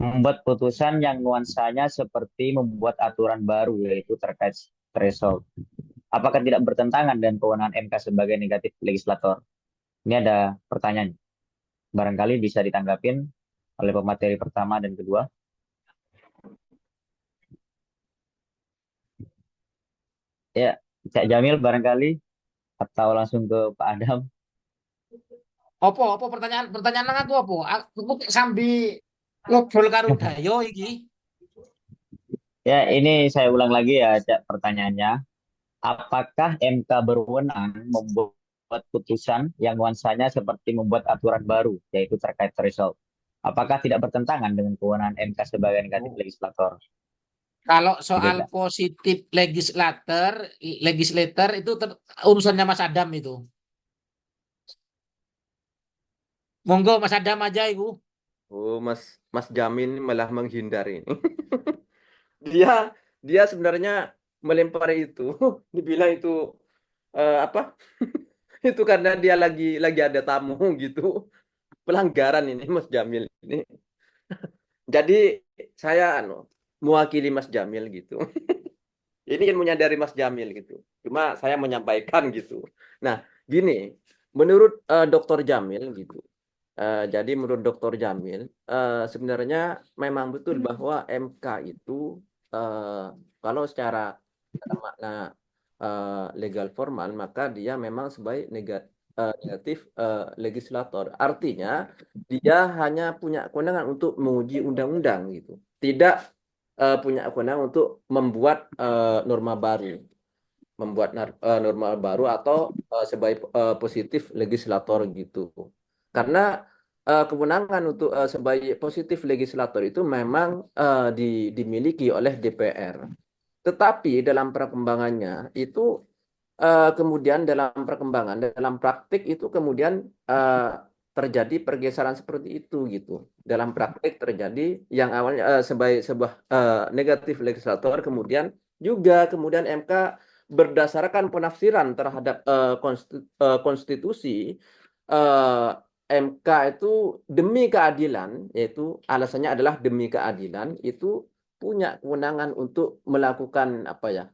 membuat putusan yang nuansanya seperti membuat aturan baru, yaitu terkait threshold? Apakah tidak bertentangan dengan kewenangan MK sebagai negatif legislator? Ini ada pertanyaan. Barangkali bisa ditanggapin oleh pemateri pertama dan kedua. Ya, Cak Jamil barangkali atau langsung ke Pak Adam. Apa pertanyaan aku apa? Aku sambil ngobrol karo Dayo iki. Ya, ini saya ulang lagi ya, Cak, pertanyaannya. Apakah MK berwenang membuat putusan yang nuansanya seperti membuat aturan baru, yaitu terkait threshold? Apakah tidak bertentangan dengan kewenangan MK sebagai negatif Oh. legislator? Kalau Gitu, soal Cak. positif legislator itu urusannya Mas Adam itu. Monggo Mas Adam aja itu. Oh, Mas Jamin malah menghindar ini. Dia dia sebenarnya melempari itu, dibilang itu apa? Itu karena dia lagi ada tamu gitu. Pelanggaran ini Mas Jamil ini. Jadi saya mewakili Mas Jamil gitu. Ini ilmunya dari Mas Jamil gitu. Cuma saya menyampaikan gitu. Nah, gini, menurut Dr. Jamil gitu. Jadi menurut Dr. Jamil, sebenarnya memang betul bahwa MK itu eh, kalau secara makna legal formal maka dia memang sebagai negatif legislator. Artinya dia hanya punya kewenangan untuk menguji undang-undang gitu. Tidak punya kewenangan untuk membuat norma baru, norma baru atau sebagai positif legislator gitu. Karena kewenangan untuk sebagai positif legislator itu memang dimiliki oleh DPR. Tetapi dalam perkembangannya itu kemudian dalam praktik itu kemudian eh, terjadi pergeseran seperti itu gitu. Dalam praktik terjadi yang awalnya sebagai sebuah negatif legislator kemudian MK berdasarkan penafsiran terhadap konstitusi eh, MK itu demi keadilan, yaitu alasannya adalah demi keadilan, itu punya kewenangan untuk melakukan apa ya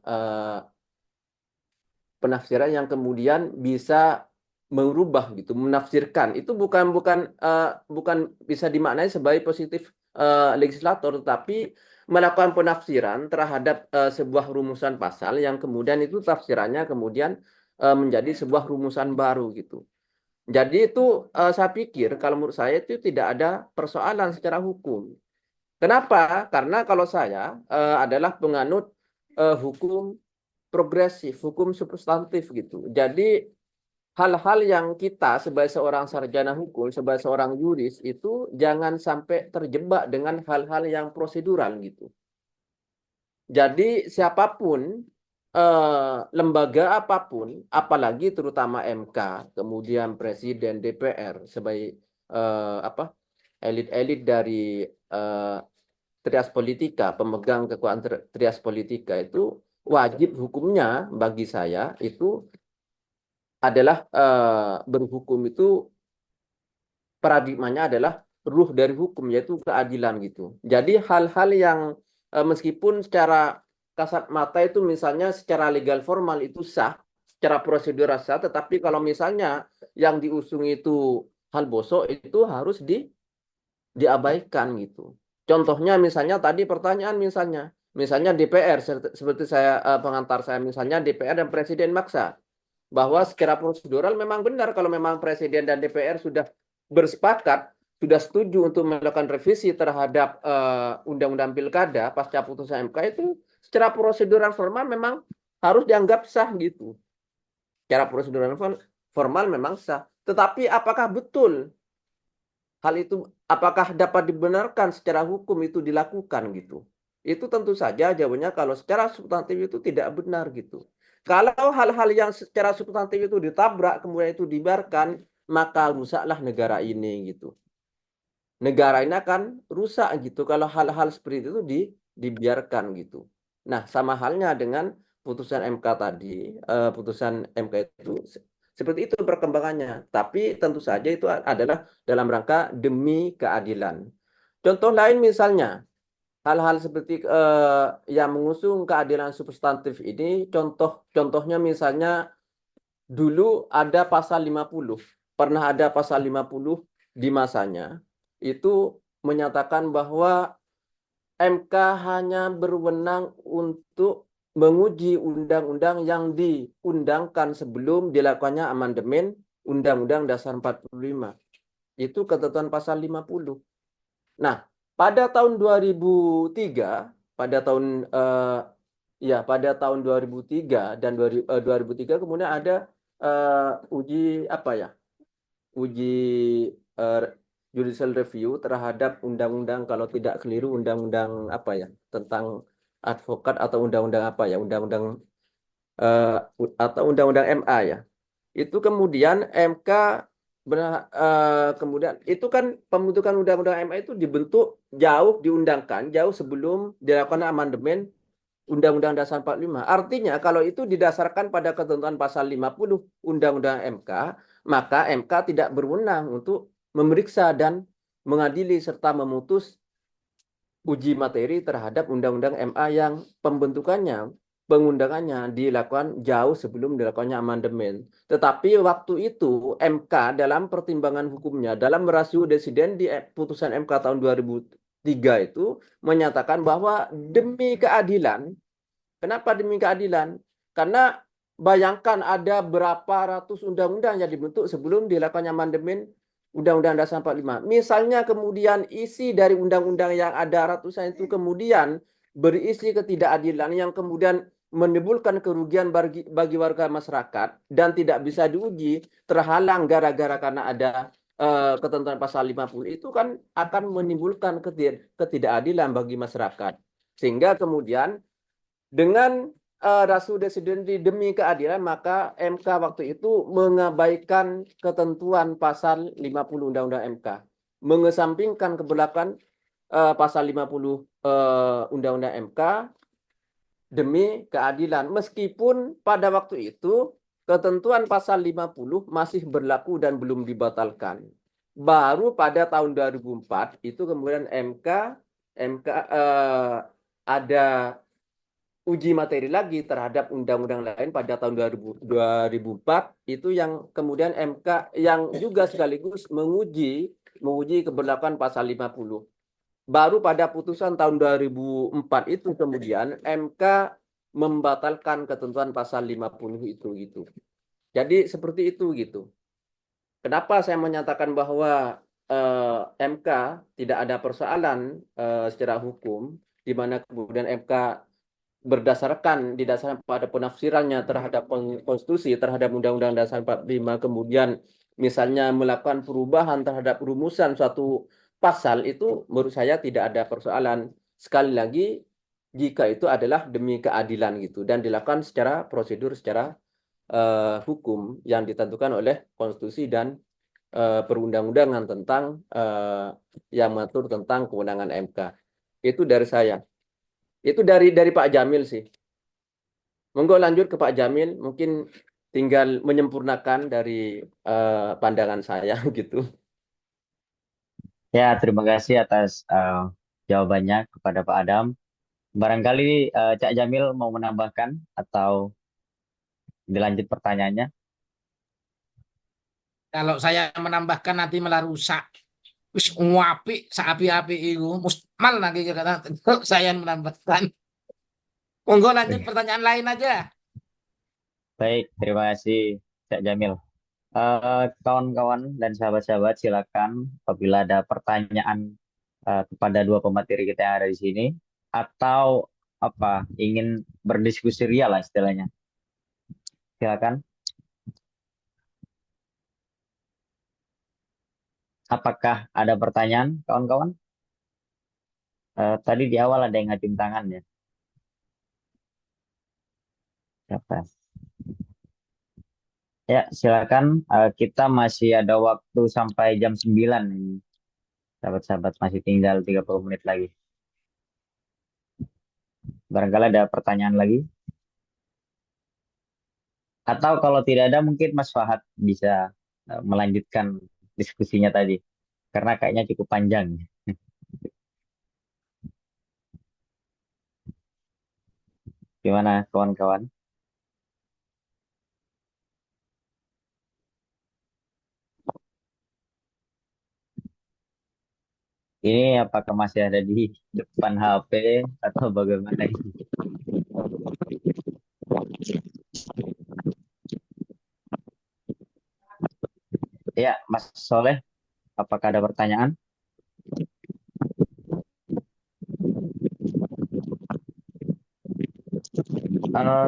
penafsiran yang kemudian bisa merubah gitu, menafsirkan. Itu bukan bisa dimaknai sebagai positif legislator, tetapi melakukan penafsiran terhadap sebuah rumusan pasal yang kemudian itu tafsirannya kemudian menjadi sebuah rumusan baru gitu. Jadi itu saya pikir kalau menurut saya itu tidak ada persoalan secara hukum. Kenapa? Karena kalau saya adalah penganut hukum progresif, hukum substantif gitu. Jadi hal-hal yang kita sebagai seorang sarjana hukum, sebagai seorang yuris itu jangan sampai terjebak dengan hal-hal yang prosedural gitu. Jadi siapapun lembaga apapun, apalagi terutama MK, kemudian Presiden, DPR sebagai apa elit-elit dari trias politika, pemegang kekuasaan trias politika itu wajib hukumnya bagi saya itu adalah berhukum itu paradigmanya adalah ruh dari hukum, yaitu keadilan gitu. Jadi hal-hal yang meskipun secara kasat mata itu misalnya secara legal formal itu sah, secara prosedural sah, tetapi kalau misalnya yang diusung itu hal bosok itu harus diabaikan gitu. Contohnya misalnya tadi pertanyaan misalnya DPR seperti saya pengantar saya misalnya DPR dan Presiden maksa bahwa secara prosedural memang benar kalau memang Presiden dan DPR sudah bersepakat, sudah setuju untuk melakukan revisi terhadap Undang-Undang Pilkada pasca putusan MK itu secara prosedural formal memang harus dianggap sah gitu. Secara prosedural formal memang sah. Tetapi apakah betul hal itu, apakah dapat dibenarkan secara hukum itu dilakukan gitu? Itu tentu saja jawabannya kalau secara substantif itu tidak benar gitu. Kalau hal-hal yang secara substantif itu ditabrak kemudian itu dibiarkan, maka rusaklah negara ini gitu. Negara ini akan rusak gitu kalau hal-hal seperti itu dibiarkan gitu. Nah, sama halnya dengan putusan MK tadi, putusan MK itu seperti itu perkembangannya. Tapi tentu saja itu adalah dalam rangka demi keadilan. Contoh lain misalnya, hal-hal seperti yang mengusung keadilan substantif ini, contohnya misalnya dulu ada pasal 50, pernah ada pasal 50 di masanya, itu menyatakan bahwa MK hanya berwenang untuk menguji undang-undang yang diundangkan sebelum dilakukannya amandemen Undang-Undang Dasar 45. Itu ketentuan pasal 50. Nah, pada tahun 2003, pada tahun 2003 dan 2003 kemudian ada uji apa ya? Uji eh, judicial review terhadap undang-undang kalau tidak keliru undang-undang apa ya? Tentang advokat atau undang-undang apa ya? Undang-undang eh, atau undang-undang MA ya. Itu kemudian MK kemudian itu kan pembentukan undang-undang MA itu dibentuk diundangkan jauh sebelum dilakukan amandemen Undang-Undang Dasar 45. Artinya kalau itu didasarkan pada ketentuan pasal 50 Undang-Undang MK, maka MK tidak berwenang untuk memeriksa dan mengadili serta memutus uji materi terhadap Undang-Undang MA yang pengundangannya dilakukan jauh sebelum dilakukannya amandemen. Tetapi waktu itu MK dalam pertimbangan hukumnya, dalam rasio desiden di putusan MK tahun 2003 itu menyatakan bahwa demi keadilan. Kenapa demi keadilan? Karena bayangkan ada berapa ratus undang-undang yang dibentuk sebelum dilakukannya amandemen Undang-Undang Dasar 45. Misalnya kemudian isi dari undang-undang yang ada ratusan itu kemudian berisi ketidakadilan yang kemudian menimbulkan kerugian bagi warga masyarakat dan tidak bisa diuji, terhalang gara-gara karena ada ketentuan pasal 50 itu kan akan menimbulkan ketidakadilan bagi masyarakat. Sehingga kemudian dengan rasio decidendi demi keadilan, maka MK waktu itu mengabaikan ketentuan pasal 50 Undang-Undang MK. Mengesampingkan kebelakan pasal 50 Undang-Undang MK demi keadilan. Meskipun pada waktu itu ketentuan pasal 50 masih berlaku dan belum dibatalkan. Baru pada tahun 2004 itu kemudian MK ada uji materi lagi terhadap undang-undang lain pada tahun 2004 itu yang kemudian MK yang juga sekaligus menguji keberlakuan pasal 50. Baru pada putusan tahun 2004 itu kemudian MK membatalkan ketentuan pasal 50 itu gitu. Jadi seperti itu gitu. Kenapa saya menyatakan bahwa MK tidak ada persoalan secara hukum di mana kemudian MK didasarkan pada penafsirannya terhadap konstitusi, terhadap Undang-Undang Dasar 45, kemudian misalnya melakukan perubahan terhadap rumusan suatu pasal itu menurut saya tidak ada persoalan. Sekali lagi, jika itu adalah demi keadilan gitu dan dilakukan secara prosedur, secara hukum yang ditentukan oleh konstitusi dan perundang-undangan tentang yang mengatur tentang kewenangan MK. Itu dari saya. Itu dari Pak Jamil sih. Monggo lanjut ke Pak Jamil, mungkin tinggal menyempurnakan dari pandangan saya gitu. Ya, terima kasih atas jawabannya kepada Pak Adam. Barangkali Cak Jamil mau menambahkan atau dilanjut pertanyaannya. Kalau saya menambahkan nanti malah rusak. Wis nguapi seapi-api itu musmal lagi kata saya menambahkan. Monggo lanjut pertanyaan lain aja. Baik, terima kasih Cak Jamil. Kawan-kawan dan sahabat-sahabat, silakan apabila ada pertanyaan kepada dua pemateri kita yang ada di sini, atau apa ingin berdiskusi ria lah istilahnya. Silakan. Apakah ada pertanyaan, kawan-kawan? Tadi di awal ada yang ngacung tangan ya. Siapa? Ya, silakan. Kita masih ada waktu sampai jam 9 ini. Sahabat-sahabat, masih tinggal 30 menit lagi. Barangkali ada pertanyaan lagi. Atau kalau tidak ada, mungkin Mas Fahad bisa melanjutkan diskusinya tadi. Karena kayaknya cukup panjang. Gimana kawan-kawan? Ini apakah masih ada di depan HP atau bagaimana ini? Ya, Mas Soleh, apakah ada pertanyaan?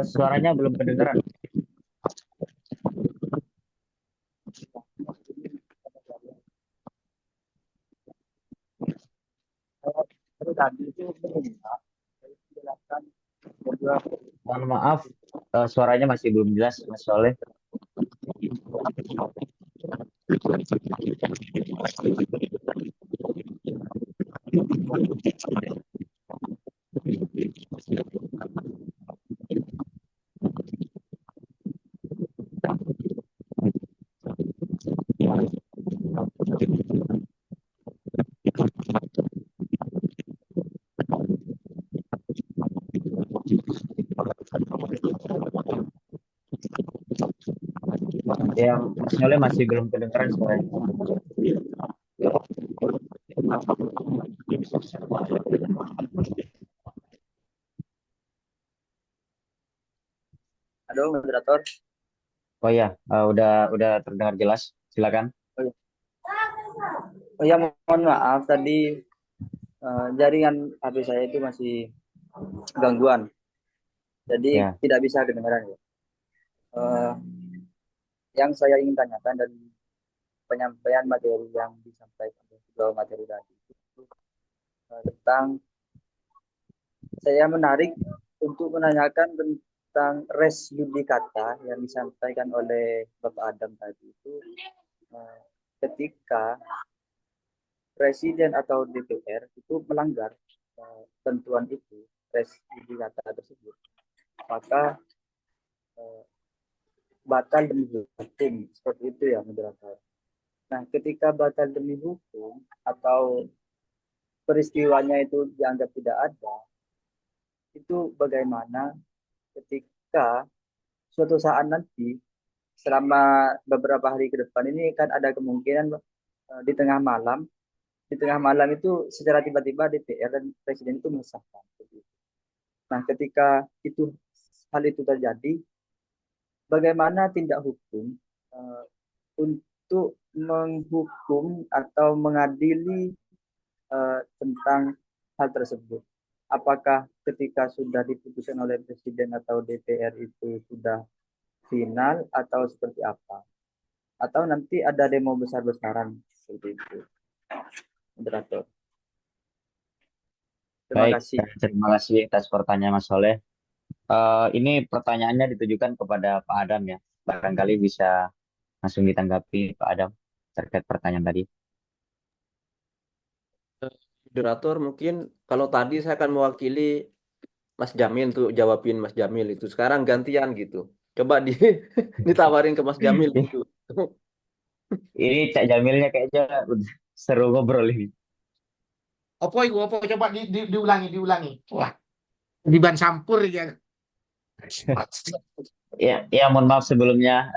Suaranya belum kedengeran. Mohon maaf, suaranya masih belum jelas, Mas Soleh. Ya, Mas Soleh masih belum kedengeran suaranya. Halo, moderator. Oh ya, udah terdengar jelas. Silakan. Oh ya, mohon maaf tadi jaringan HP saya itu masih gangguan, jadi Ya, tidak bisa kedengaran ya. Eh, yang saya ingin tanyakan dari penyampaian materi yang disampaikan oleh kedua materi tadi itu tentang saya menarik untuk menanyakan tentang res judicata yang disampaikan oleh Bapak Adam tadi itu ketika Presiden atau DPR itu melanggar tentuan itu, res judicata tersebut, maka batal demi hukum, seperti itu ya moderator. Nah, ketika batal demi hukum atau peristiwanya itu dianggap tidak ada, itu bagaimana ketika suatu saat nanti selama beberapa hari ke depan ini kan ada kemungkinan di tengah malam, itu secara tiba-tiba DPR dan Presiden itu mengesahkan. Nah, ketika hal itu terjadi, bagaimana tindak hukum untuk menghukum atau mengadili tentang hal tersebut? Apakah ketika sudah diputuskan oleh Presiden atau DPR itu sudah final atau seperti apa? Atau nanti ada demo besar-besaran seperti itu, moderator? Terima baik. kasih. Terima kasih atas pertanyaan Mas Soleh. Ini pertanyaannya ditujukan kepada Pak Adam ya. Barangkali bisa langsung ditanggapi Pak Adam terkait pertanyaan tadi. Moderator, mungkin kalau tadi saya akan mewakili Mas Jamil untuk jawabin Mas Jamil itu. Sekarang gantian gitu. Coba ditawarin ke Mas Jamil gitu. Ini Cak Jamilnya kayaknya udah seru ngobrol ini. Opo coba diulangi. Wah, di ban sampur ya. Ya, mohon maaf sebelumnya,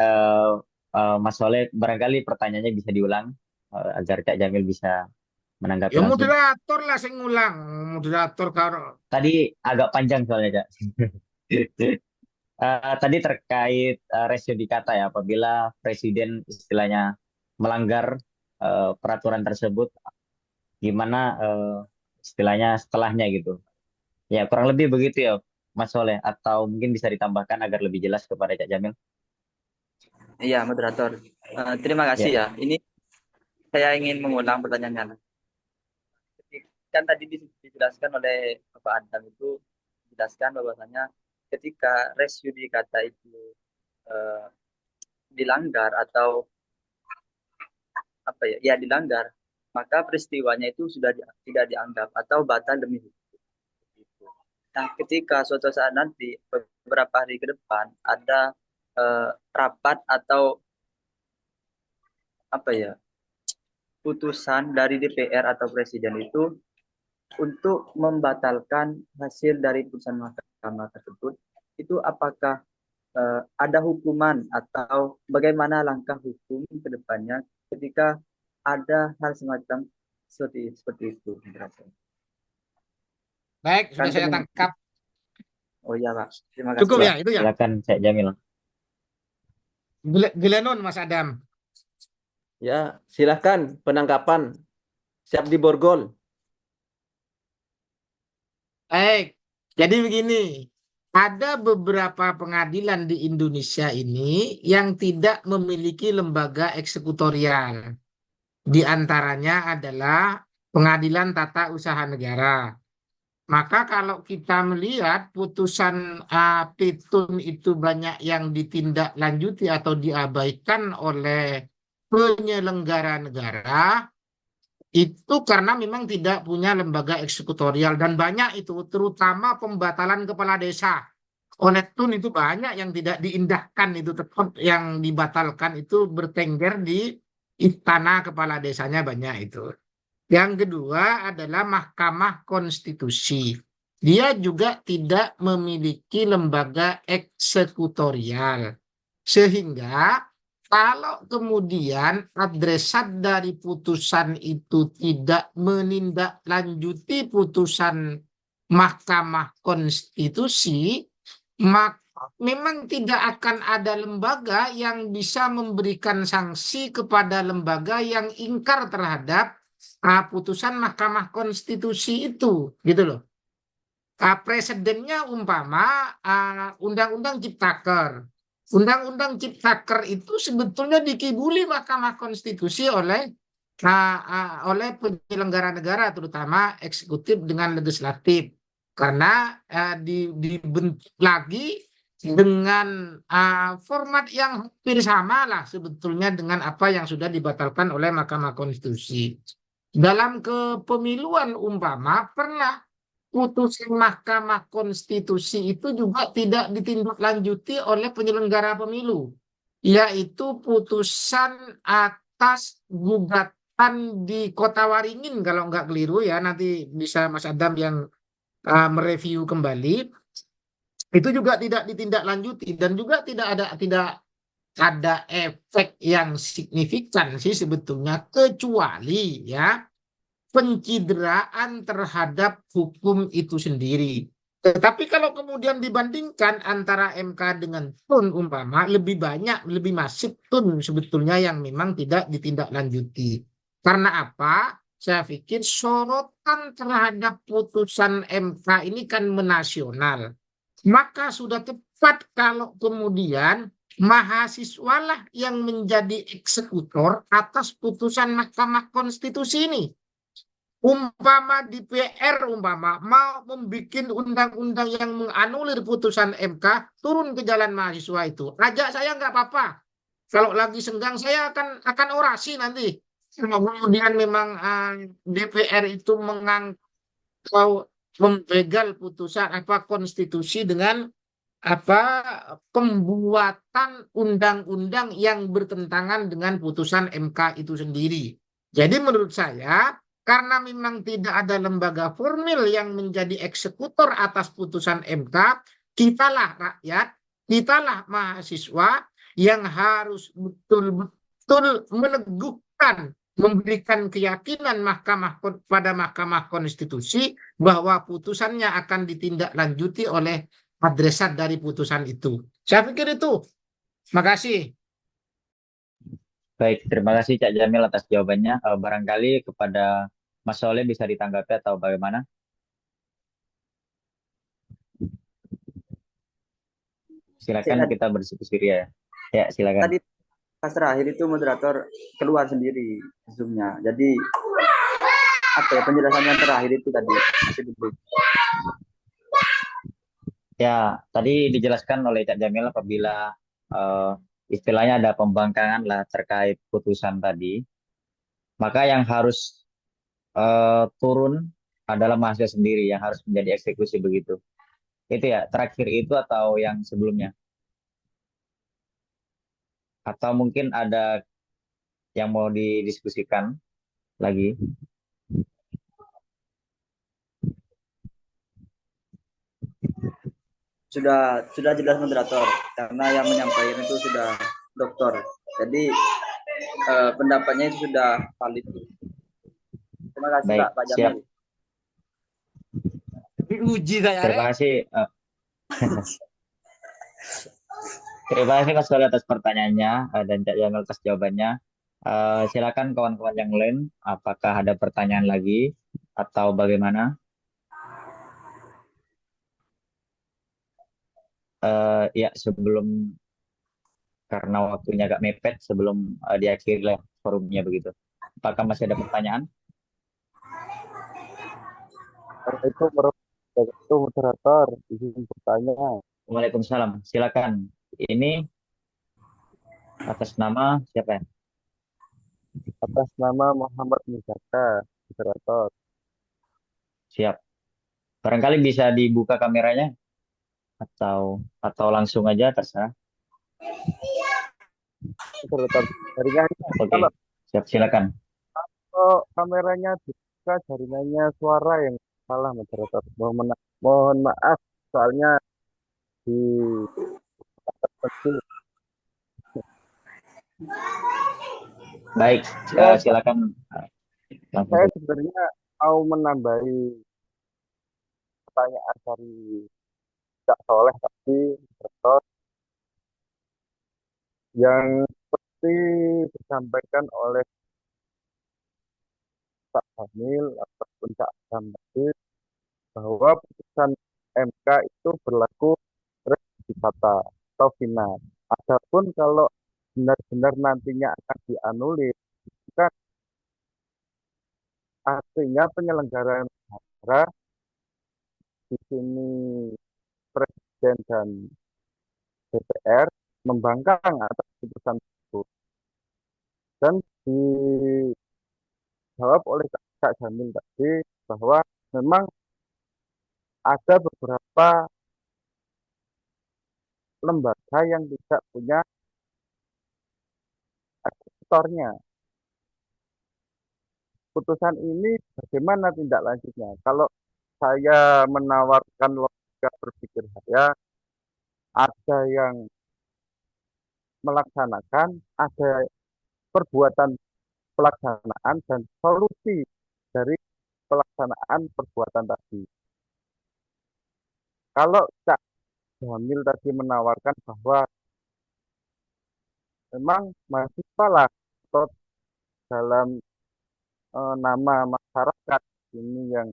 Mas Soleh, barangkali pertanyaannya bisa diulang agar Cak Jamil bisa menanggapi Ya langsung. moderator lah sing ngulang. Moderator karo. Tadi agak panjang soalnya, Cak. Tadi terkait ratio dikata ya, apabila presiden istilahnya melanggar peraturan tersebut, gimana istilahnya setelahnya gitu. Ya, kurang lebih begitu ya, Mas Soleh. Atau mungkin bisa ditambahkan agar lebih jelas kepada Cak Jamil. Iya, moderator. Terima kasih Ya, ya. Ini saya ingin mengulang pertanyaannya. Kan tadi dijelaskan oleh Bapak Adam itu dijelaskan bahwasanya ketika res judicata itu eh, dilanggar atau apa ya, ya dilanggar, maka peristiwanya itu sudah tidak dianggap atau batal demi hukum. Gitu. Nah, ketika suatu saat nanti beberapa hari ke depan ada rapat atau apa ya putusan dari DPR atau presiden itu untuk membatalkan hasil dari putusan mahkamah tersebut, itu apakah ada hukuman atau bagaimana langkah hukum ke depannya ketika ada hal semacam seperti itu. Baik, sudah Kan saya tangkap. oh iya Pak, terima kasih Cukup ya, ya itu ya. silakan Cak Jamil. Gelenon Mas Adam. Ya, silahkan penangkapan. Siap diborgol. Baik. Jadi begini, ada beberapa pengadilan di Indonesia ini yang tidak memiliki lembaga eksekutorial. Di antaranya adalah Pengadilan Tata Usaha Negara. Maka kalau kita melihat putusan petun itu banyak yang ditindaklanjuti atau diabaikan oleh penyelenggara negara, itu karena memang tidak punya lembaga eksekutorial dan banyak itu terutama pembatalan kepala desa. Oleh Tun itu banyak yang tidak diindahkan itu tetap yang dibatalkan itu bertengger di istana kepala desanya banyak itu. Yang kedua adalah Mahkamah Konstitusi. Dia juga tidak memiliki lembaga eksekutorial. Sehingga kalau kemudian adresat dari putusan itu tidak menindaklanjuti putusan Mahkamah Konstitusi, maka memang tidak akan ada lembaga yang bisa memberikan sanksi kepada lembaga yang ingkar terhadap putusan Mahkamah Konstitusi itu, gitu loh. Presidennya umpama Undang-Undang Ciptaker. Undang-Undang Ciptaker itu sebetulnya dikibuli Mahkamah Konstitusi oleh penyelenggara negara, terutama eksekutif dengan legislatif, karena dibentuk lagi dengan format yang hampir sama lah sebetulnya dengan apa yang sudah dibatalkan oleh Mahkamah Konstitusi. Dalam kepemiluan umpama pernah putusan Mahkamah Konstitusi itu juga tidak ditindaklanjuti oleh penyelenggara pemilu, yaitu putusan atas gugatan di Kota Waringin kalau nggak keliru ya, nanti bisa Mas Adam yang mereview kembali. Itu juga tidak ditindaklanjuti dan juga tidak ada efek yang signifikan sih sebetulnya kecuali ya pencideraan terhadap hukum itu sendiri. Tetapi kalau kemudian dibandingkan antara MK dengan TUN umpama lebih banyak, lebih masif TUN sebetulnya yang memang tidak ditindaklanjuti. Karena apa? Saya pikir sorotan terhadap putusan MK ini kan menasional. Maka sudah tepat kalau kemudian mahasiswalah yang menjadi eksekutor atas putusan Mahkamah Konstitusi ini. Umpama DPR mau membuat undang-undang yang menganulir putusan MK, turun ke jalan mahasiswa itu. Ajak saya nggak apa-apa. Kalau lagi senggang saya akan orasi nanti. Kemudian memang DPR itu membegal putusan konstitusi dengan pembuatan undang-undang yang bertentangan dengan putusan MK itu sendiri. Jadi menurut saya karena memang tidak ada lembaga formil yang menjadi eksekutor atas putusan MK, kitalah rakyat, kitalah mahasiswa yang harus betul-betul meneguhkan, memberikan keyakinan pada Mahkamah Konstitusi bahwa putusannya akan ditindaklanjuti oleh adresat dari putusan itu. Saya pikir itu. Makasih. Baik, terima kasih Cak Jamil atas jawabannya. Barangkali kepada Mas Soleh bisa ditanggapi atau bagaimana? Silakan Tadi, kita berdiskusi ya. Ya, silakan. tadi pas terakhir itu moderator keluar sendiri zoom-nya. Jadi apa ya penjelasan yang terakhir itu tadi masih belum. Ya, tadi dijelaskan oleh Cak Jamil apabila eh, istilahnya ada pembangkangan lah terkait putusan tadi, maka yang harus turun adalah mahasiswa sendiri yang harus menjadi eksekusi begitu. Itu ya, terakhir itu atau yang sebelumnya? Atau mungkin ada yang mau didiskusikan lagi? Sudah jelas moderator karena yang menyampaikan itu sudah dokter. Jadi pendapatnya itu sudah valid. Terima kasih Baik, Pak siap. Jamil. Diuji saya. Terima kasih. Terima kasih Mas Soleh atas pertanyaannya dan Cak Jamil atas jawabannya. Silakan kawan-kawan yang lain, apakah ada pertanyaan lagi atau bagaimana? Ya, sebelum karena waktunya agak mepet, sebelum diakhiri lah forumnya begitu. Apakah masih ada pertanyaan? Assalamualaikum warahmatullahi wabarakatuh, moderator. Izin bertanya, Waalaikumsalam. Silakan. Ini atas nama siapa ya? atas nama Muhammad Muzaka, moderator. Siap. Barangkali bisa dibuka kameranya atau langsung aja terserah. Moderator, jaringannya, Oke, kalau siap silakan. kameranya dibuka, jaringannya suara yang salah, moderator. Mohon maaf, soalnya di tertentu. Baik, Ya, silakan langsung saya saja. sebenarnya mau menambahi pertanyaan dari Cak Soleh tadi, moderator, yang seperti disampaikan oleh Pak Jamil ataupun Cak Adam tadi, bahwa putusan MK itu berlaku res judicata atau final. Adapun kalau benar-benar nantinya akan dianulir, kan artinya penyelenggaraan negara di sini Presiden dan DPR membangkang atas putusan tersebut. Dan dijawab oleh Kak Jamil tadi bahwa memang ada beberapa lembaga yang tidak punya eksekutornya. Putusan ini bagaimana tindak lanjutnya? Kalau saya menawarkan logika berpikir saya, ada yang melaksanakan, ada perbuatan pelaksanaan dan solusi dari pelaksanaan perbuatan tadi. Kalau Cak Jamil tadi menawarkan bahwa memang mahasiswa lah atau dalam nama masyarakat ini yang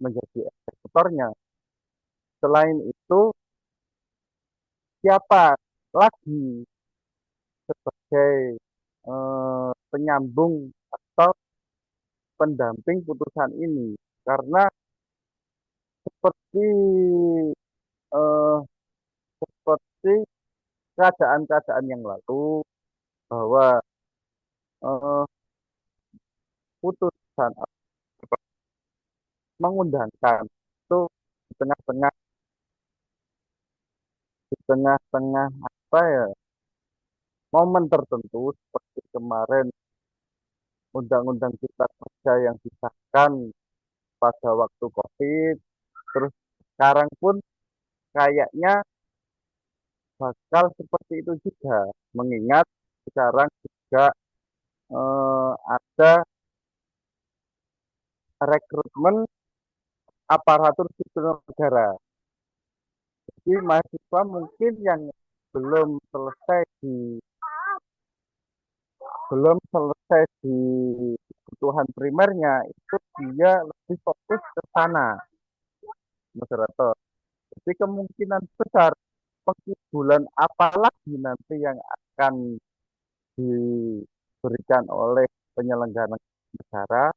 menjadi eksekutornya. Selain itu, siapa lagi sebagai penyambung atau pendamping putusan ini? Karena seperti eh, seperti keadaan-keadaan yang lalu bahwa eh, putusan mengundangkan itu di tengah-tengah apa ya momen tertentu seperti kemarin undang-undang cipta kerja yang disahkan pada waktu COVID, terus sekarang pun kayaknya bakal seperti itu juga, mengingat sekarang juga ada rekrutmen aparatur sipil negara. Jadi mahasiswa mungkin yang belum selesai di belum selesai di kebutuhan primernya itu dia lebih fokus ke sana, moderator. Jadi kemungkinan besar pengkibulan apa lagi nanti yang akan diberikan oleh penyelenggara negara,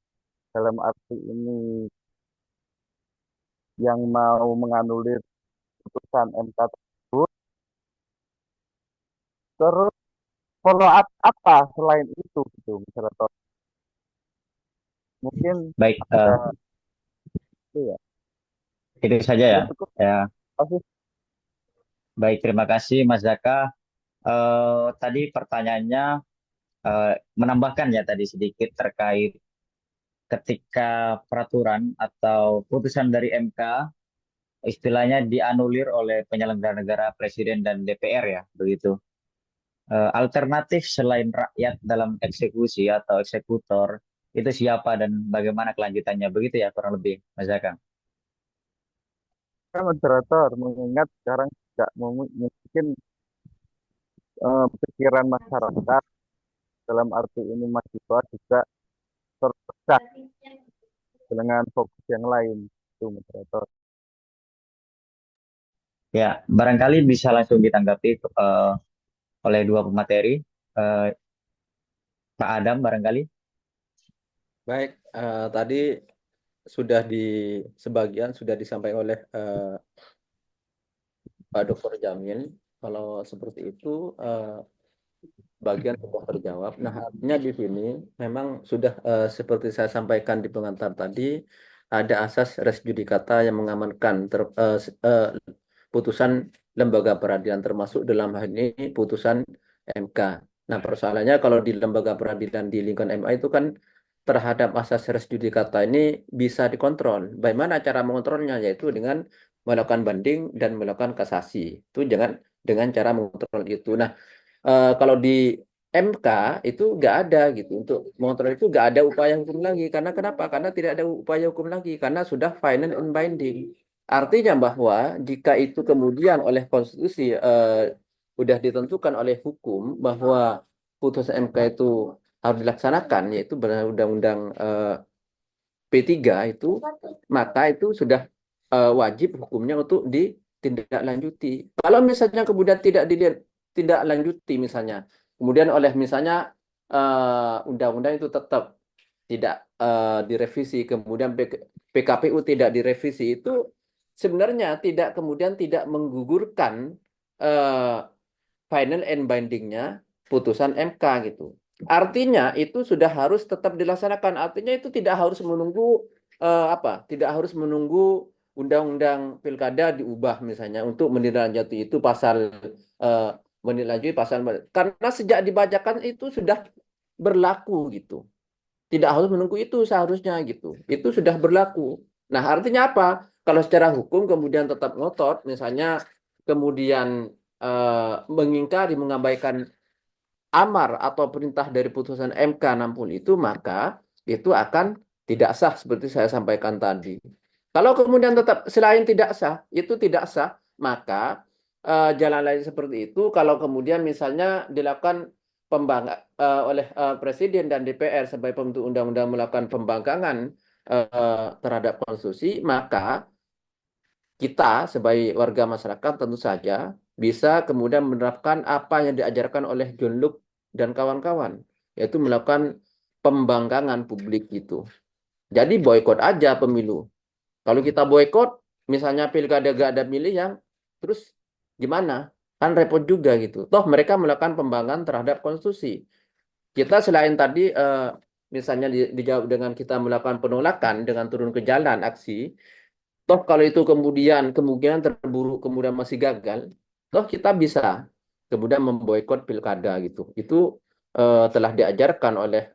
dalam arti ini yang mau menganulir putusan MK tersebut. Terus follow up apa selain itu gitu, moderator? Mungkin Baik, itu ya. itu saja Ya ya. cukup. Ya, Kasih. baik, terima kasih Mas Zaka. Tadi pertanyaannya menambahkan ya tadi sedikit terkait ketika peraturan atau putusan dari MK istilahnya dianulir oleh penyelenggara negara, Presiden dan DPR ya, begitu. Alternatif selain rakyat dalam eksekusi atau eksekutor itu siapa dan bagaimana kelanjutannya, begitu ya kurang lebih, Mas Zaka. Kan moderator mengingat sekarang tidak mungkin pikiran masyarakat, dalam arti ini mahasiswa juga terpecah dengan fokus yang lain itu, moderator. Ya, barangkali bisa langsung ditanggapi oleh dua pemateri. Eh, Pak Adam barangkali. Baik, tadi sudah sebagian sudah disampaikan oleh Pak Dr. Jamil. Kalau seperti itu, bagian sudah terjawab. Nah, artinya di sini memang sudah seperti saya sampaikan di pengantar tadi, ada asas res judicata yang mengamankan putusan lembaga peradilan, termasuk dalam hal ini putusan MK. Nah, persoalannya kalau di lembaga peradilan di lingkungan MA itu kan terhadap asas res judicata ini bisa dikontrol. Bagaimana cara mengontrolnya? Yaitu dengan melakukan banding dan melakukan kasasi. Itu jangan dengan cara mengontrol itu. Nah, kalau di MK itu nggak ada gitu, untuk mengontrol itu nggak ada upaya hukum lagi. Karena kenapa? Karena tidak ada upaya hukum lagi, karena sudah final and binding. Artinya bahwa jika itu kemudian oleh konstitusi sudah ditentukan oleh hukum bahwa putusan MK itu harus dilaksanakan, yaitu undang-undang P3 itu, maka itu sudah wajib hukumnya untuk ditindaklanjuti. Kalau misalnya kemudian tidak lanjuti misalnya, kemudian oleh misalnya undang-undang itu tetap tidak direvisi, kemudian PKPU tidak direvisi, itu sebenarnya kemudian tidak menggugurkan final and bindingnya putusan MK gitu. Artinya itu sudah harus tetap dilaksanakan. Artinya itu tidak harus menunggu tidak harus menunggu undang-undang pilkada diubah misalnya untuk menindaklanjuti itu pasal menindaklanjuti pasal, karena sejak dibacakan itu sudah berlaku gitu. Tidak harus menunggu itu seharusnya gitu. Itu sudah berlaku. Nah, artinya apa? Kalau secara hukum kemudian tetap ngotot, misalnya kemudian mengingkari, mengabaikan amar atau perintah dari putusan MK 60 itu, maka itu akan tidak sah seperti saya sampaikan tadi. Kalau kemudian tetap selain tidak sah, itu tidak sah, maka jalan lain seperti itu kalau kemudian misalnya dilakukan oleh Presiden dan DPR sebagai pembentuk undang-undang melakukan pembangkangan terhadap konstitusi, maka kita sebagai warga masyarakat tentu saja bisa kemudian menerapkan apa yang diajarkan oleh John Locke dan kawan-kawan, yaitu melakukan pembangkangan publik gitu. Jadi boykot aja pemilu. Kalau kita boykot, misalnya pilkada gak ada pilihan, terus gimana? Kan repot juga gitu. Toh mereka melakukan pembangkangan terhadap konstitusi. Kita selain tadi misalnya dijawab dengan kita melakukan penolakan dengan turun ke jalan aksi, toh kalau itu kemudian kemungkinan terburuk kemudian masih gagal, toh kita bisa kemudian memboikot pilkada gitu. Itu telah diajarkan oleh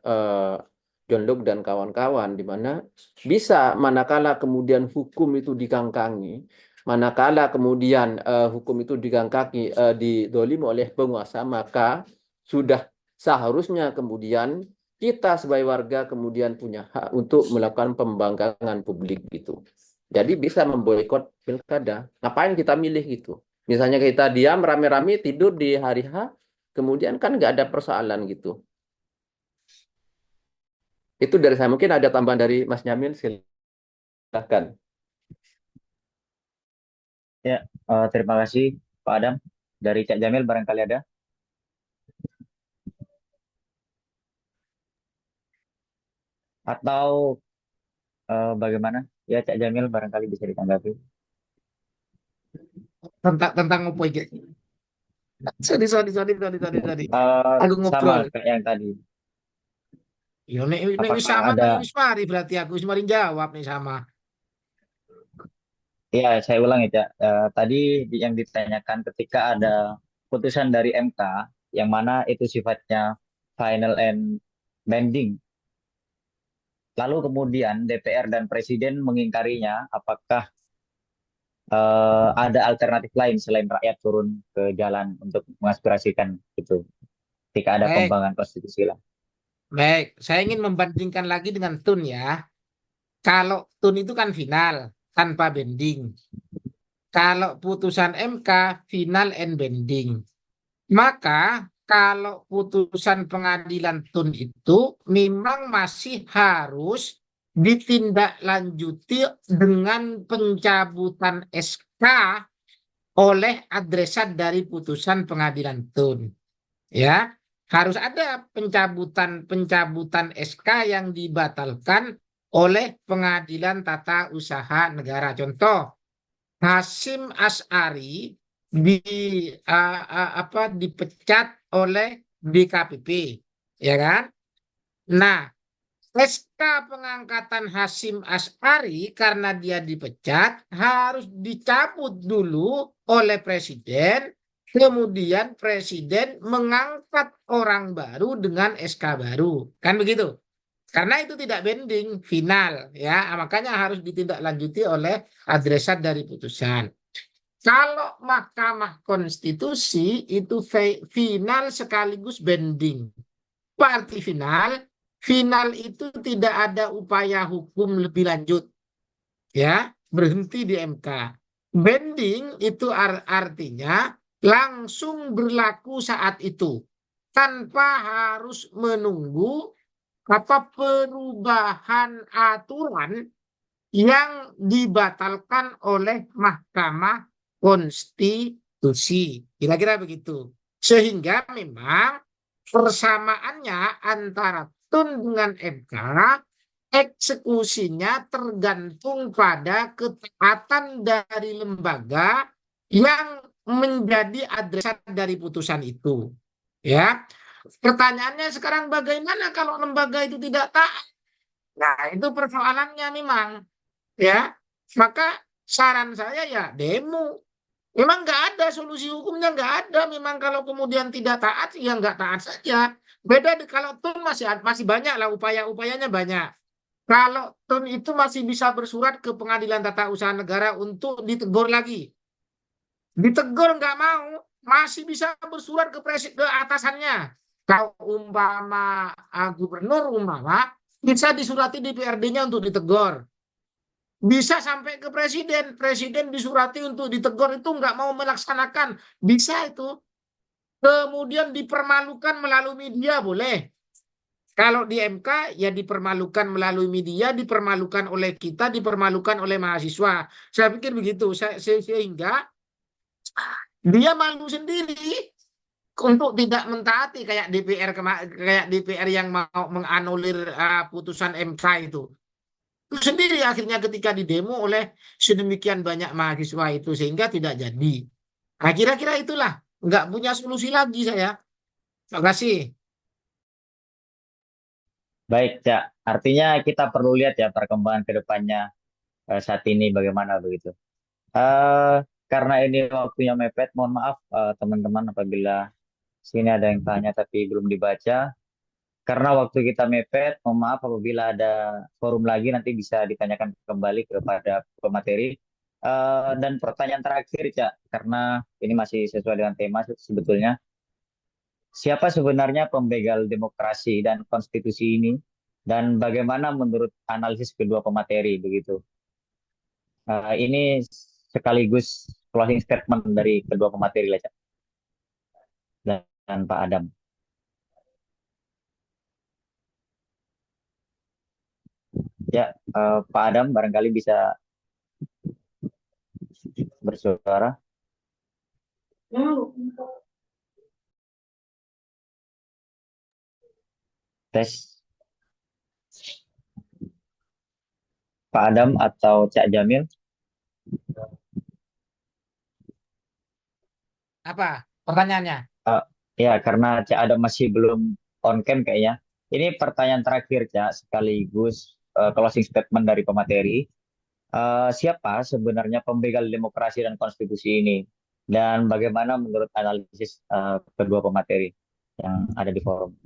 John Locke dan kawan-kawan, di mana bisa manakala kemudian hukum itu dikangkangi, manakala kemudian hukum itu dikangkangi, didolimi oleh penguasa, maka sudah seharusnya kemudian kita sebagai warga kemudian punya hak untuk melakukan pembangkangan publik gitu. Jadi bisa memboikot pilkada. Ngapain kita milih gitu? Misalnya kita diam rame-rame tidur di hari H, kemudian kan nggak ada persoalan gitu. Itu dari saya. Mungkin ada tambahan dari Mas Nyamil, silakan. Ya, terima kasih Pak Adam. Dari Cak Jamil barangkali ada? Atau bagaimana? Ya, Cak Jamil barangkali bisa ditanggapi. Tentang apa iki? Sorry. Aku Sama ngobrol. kayak yang tadi. Ya nek wis Apakah sama ada? kan wis mari berarti aku wis mari jawab nih sama. Ya, saya ulang ya, Cak. Tadi yang ditanyakan ketika ada putusan dari MK yang mana itu sifatnya final and binding. Lalu kemudian DPR dan Presiden mengingkarinya, apakah ada alternatif lain selain rakyat turun ke jalan untuk mengaspirasikan itu ketika ada Baik, pembangunan konstitusi lah. baik. Saya ingin membandingkan lagi dengan tun ya. Kalau tun itu kan final tanpa bending. Kalau putusan MK final and bending. Maka kalau putusan pengadilan tun itu memang masih harus ditindaklanjuti dengan pencabutan SK oleh adresat dari putusan pengadilan tun. Ya, harus ada pencabutan SK yang dibatalkan oleh Pengadilan Tata Usaha Negara. Contoh, Hasyim Asy'ari dipecat oleh DKPP, ya kan? Nah, SK pengangkatan Hasyim Asy'ari karena dia dipecat harus dicabut dulu oleh presiden, kemudian presiden mengangkat orang baru dengan SK baru, kan begitu? Karena itu tidak binding final, ya, makanya harus ditindaklanjuti oleh adresat dari putusan. Kalau Mahkamah Konstitusi itu final sekaligus binding. Berarti final itu tidak ada upaya hukum lebih lanjut, ya, berhenti di MK. Binding itu artinya langsung berlaku saat itu tanpa harus menunggu perubahan aturan yang dibatalkan oleh Mahkamah Konstitusi. Kira-kira begitu. Sehingga memang persamaannya antara tun dengan MK, eksekusinya tergantung pada ketaatan dari lembaga yang menjadi adresat dari putusan itu. Ya, pertanyaannya sekarang bagaimana kalau lembaga itu tidak taat? Nah, itu persoalannya memang, ya. Maka saran saya ya demo. Memang nggak ada solusi hukumnya, nggak ada. Memang kalau kemudian tidak taat, ya nggak taat saja. Beda kalau tun masih banyak lah upaya-upayanya banyak. Kalau tun itu masih bisa bersurat ke Pengadilan Tata Usaha Negara untuk ditegur lagi. Ditegur nggak mau, masih bisa bersurat ke atasannya. Kalau umpama gubernur umpama bisa disurati DPRD-nya untuk ditegur. Bisa sampai ke presiden, presiden disurati untuk ditegur itu nggak mau melaksanakan, bisa itu. Kemudian dipermalukan melalui media boleh. Kalau di MK ya dipermalukan melalui media, dipermalukan oleh kita, dipermalukan oleh mahasiswa. Saya pikir begitu, sehingga dia malu sendiri untuk tidak mentaati kayak DPR yang mau menganulir putusan MK itu. Itu sendiri akhirnya ketika didemo oleh sedemikian banyak mahasiswa itu sehingga tidak jadi. Nah, kira-kira itulah, nggak punya solusi lagi saya. Terima kasih. Baik, Cak. Artinya kita perlu lihat ya perkembangan ke depannya saat ini bagaimana begitu. Eh karena ini waktunya mepet, mohon maaf teman-teman apabila sini ada yang tanya tapi belum dibaca. karena waktu kita mepet, mohon maaf apabila ada forum lagi nanti bisa ditanyakan kembali kepada pemateri. Dan pertanyaan terakhir, Cak, karena ini masih sesuai dengan tema sebetulnya. Siapa sebenarnya pembegal demokrasi dan konstitusi ini? Dan bagaimana menurut analisis kedua pemateri begitu? Ini sekaligus closing statement dari kedua pemateri lah, Cak, dan Pak Adam. Ya, Pak Adam barangkali bisa bersuara. Tes. Pak Adam atau Cak Jamil. Apa pertanyaannya? Ya, karena Cak Adam masih belum on cam kayaknya. Ini pertanyaan terakhir, Cak, sekaligus closing statement dari pemateri. Siapa sebenarnya pembegal demokrasi dan konstitusi ini? Dan bagaimana menurut analisis kedua pemateri yang ada di forum?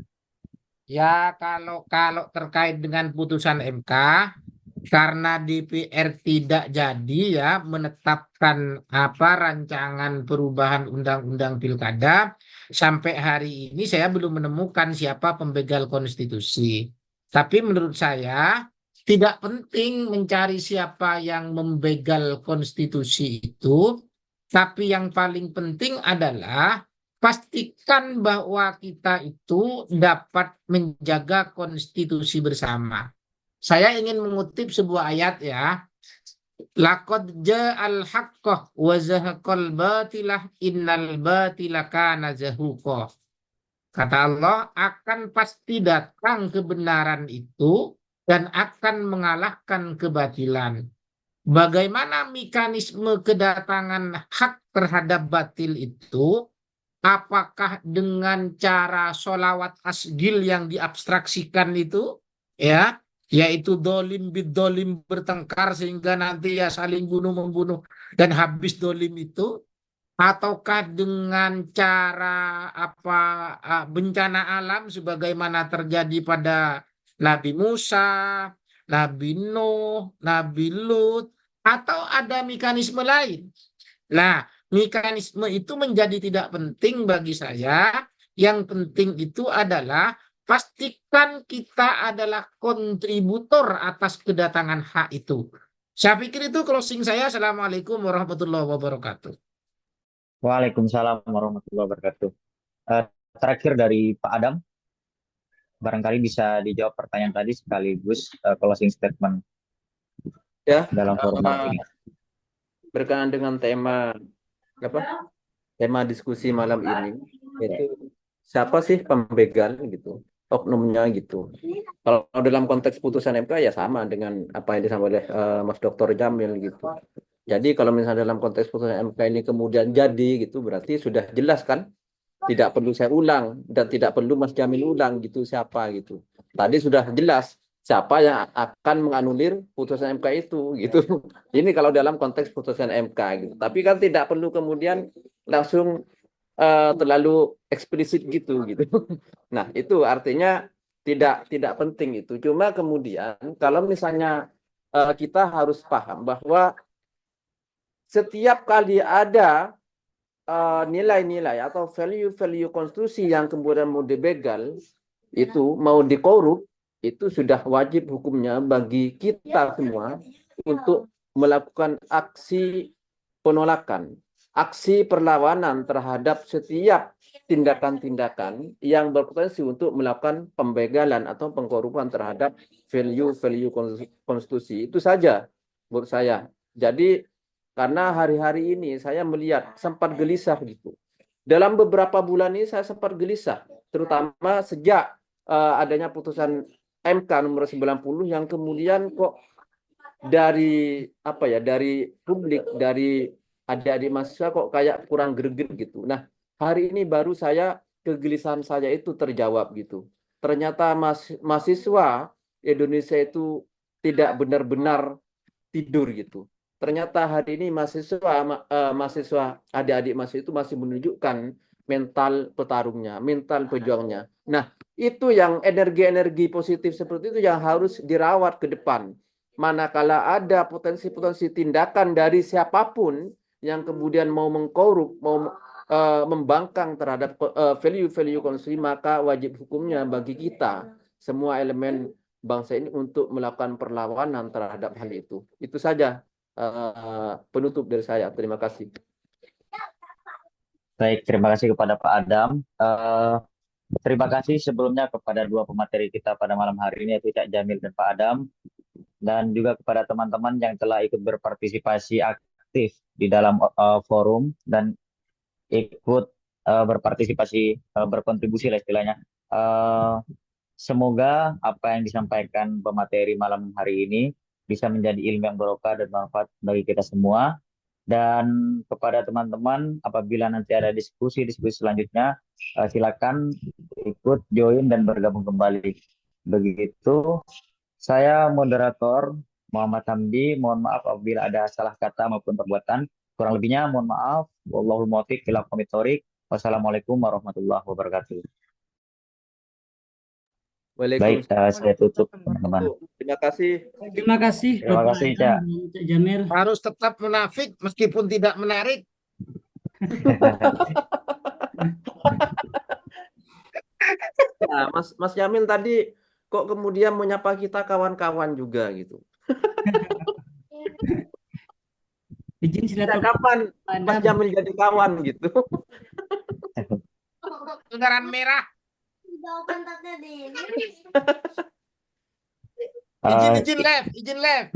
Ya, kalau terkait dengan putusan MK, karena DPR tidak jadi ya menetapkan apa rancangan perubahan undang-undang pilkada, sampai hari ini saya belum menemukan siapa pembegal konstitusi. Tapi menurut saya tidak penting mencari siapa yang membegal konstitusi itu, tapi yang paling penting adalah pastikan bahwa kita itu dapat menjaga konstitusi bersama. Saya ingin mengutip sebuah ayat ya. Laqad ja'al haqqah wa zahaqal batilah innal batila kana zahuqa. Kata Allah, akan pasti datang kebenaran itu dan akan mengalahkan kebatilan. Bagaimana mekanisme kedatangan hak terhadap batil itu? Apakah dengan cara solawat asgil yang diabstraksikan itu, ya, yaitu dolim bidolim bertengkar sehingga nanti ya saling bunuh membunuh dan habis dolim itu, ataukah dengan cara apa bencana alam sebagaimana terjadi pada Nabi Musa, Nabi Nuh, Nabi Lut, atau ada mekanisme lain? Nah, mekanisme itu menjadi tidak penting bagi saya. Yang penting itu adalah pastikan kita adalah kontributor atas kedatangan hak itu. Saya pikir itu closing saya. Assalamualaikum warahmatullahi wabarakatuh. Waalaikumsalam warahmatullahi wabarakatuh. Eh, Terakhir dari Pak Adam, barangkali bisa dijawab pertanyaan tadi sekaligus closing statement Ya, dalam forum ini. berkenaan dengan tema apa? Tema diskusi malam ini, yaitu siapa sih pembegal gitu, oknumnya gitu. Kalau dalam konteks putusan MK ya sama dengan apa yang disampaikan oleh Mas Dr. Jamil gitu. Jadi kalau misalnya dalam konteks putusan MK ini kemudian jadi gitu, berarti sudah jelas kan? Tidak perlu saya ulang dan tidak perlu Mas Jamil ulang gitu siapa gitu. Tadi sudah jelas siapa yang akan menganulir putusan MK itu gitu. Ini kalau dalam konteks putusan MK gitu. Tapi kan tidak perlu kemudian langsung terlalu eksplisit gitu gitu. Nah, itu artinya tidak penting itu. Cuma kemudian kalau misalnya kita harus paham bahwa setiap kali ada nilai-nilai atau value-value konstitusi yang kemudian mau dibegal, itu mau dikorup, itu sudah wajib hukumnya bagi kita semua untuk melakukan aksi penolakan, aksi perlawanan terhadap setiap tindakan-tindakan yang berpotensi untuk melakukan pembegalan atau pengkorupan terhadap value-value konstitusi. Itu saja menurut saya. Jadi karena hari-hari ini saya melihat sempat gelisah gitu. Dalam beberapa bulan ini saya sempat gelisah, terutama sejak adanya putusan MK nomor 90 yang kemudian kok dari apa ya, dari publik, dari adik-adik mahasiswa kok kayak kurang greget gitu. Nah, hari ini baru saya kegelisahan saya itu terjawab gitu. Ternyata mahasiswa Indonesia itu tidak benar-benar tidur gitu. Ternyata hari ini mahasiswa adik-adik mahasiswa itu masih menunjukkan mental petarungnya, mental pejuangnya. Nah, itu yang energi-energi positif seperti itu yang harus dirawat ke depan. Manakala ada potensi-potensi tindakan dari siapapun yang kemudian mau mengkorup, mau membangkang terhadap value-value konsumsi, maka wajib hukumnya bagi kita, semua elemen bangsa ini untuk melakukan perlawanan terhadap hal itu. Itu saja penutup dari saya. Terima kasih. Baik, terima kasih kepada Pak Adam. Terima kasih sebelumnya kepada dua pemateri kita pada malam hari ini, yaitu Cak Jamil dan Pak Adam, dan juga kepada teman-teman yang telah ikut berpartisipasi aktif di dalam forum dan ikut berpartisipasi, berkontribusi lah istilahnya. Eh, Semoga apa yang disampaikan pemateri malam hari ini bisa menjadi ilmu yang barokah dan manfaat bagi kita semua. Dan kepada teman-teman, apabila nanti ada diskusi-diskusi selanjutnya, silakan ikut join dan bergabung kembali. Begitu, saya moderator Muhammad Hamdi. Mohon maaf apabila ada salah kata maupun perbuatan. Kurang lebihnya mohon maaf. Wallahul muwaffiq ila aqwamit thoriq. Wassalamualaikum warahmatullahi wabarakatuh. Baik, saya tutup teman-teman. Terima kasih. Terima kasih Terima Bapak kasih, Adam Cak. dan Cak Jamil. Harus tetap munafik meskipun tidak menarik. Ya, Mas Yamin tadi kok kemudian menyapa kita kawan-kawan juga gitu. Izin Sejak silaturahmi kapan Pak Mas Adam. Jamil jadi kawan gitu? Kendaraan merah. Eh, Izin left, izin left.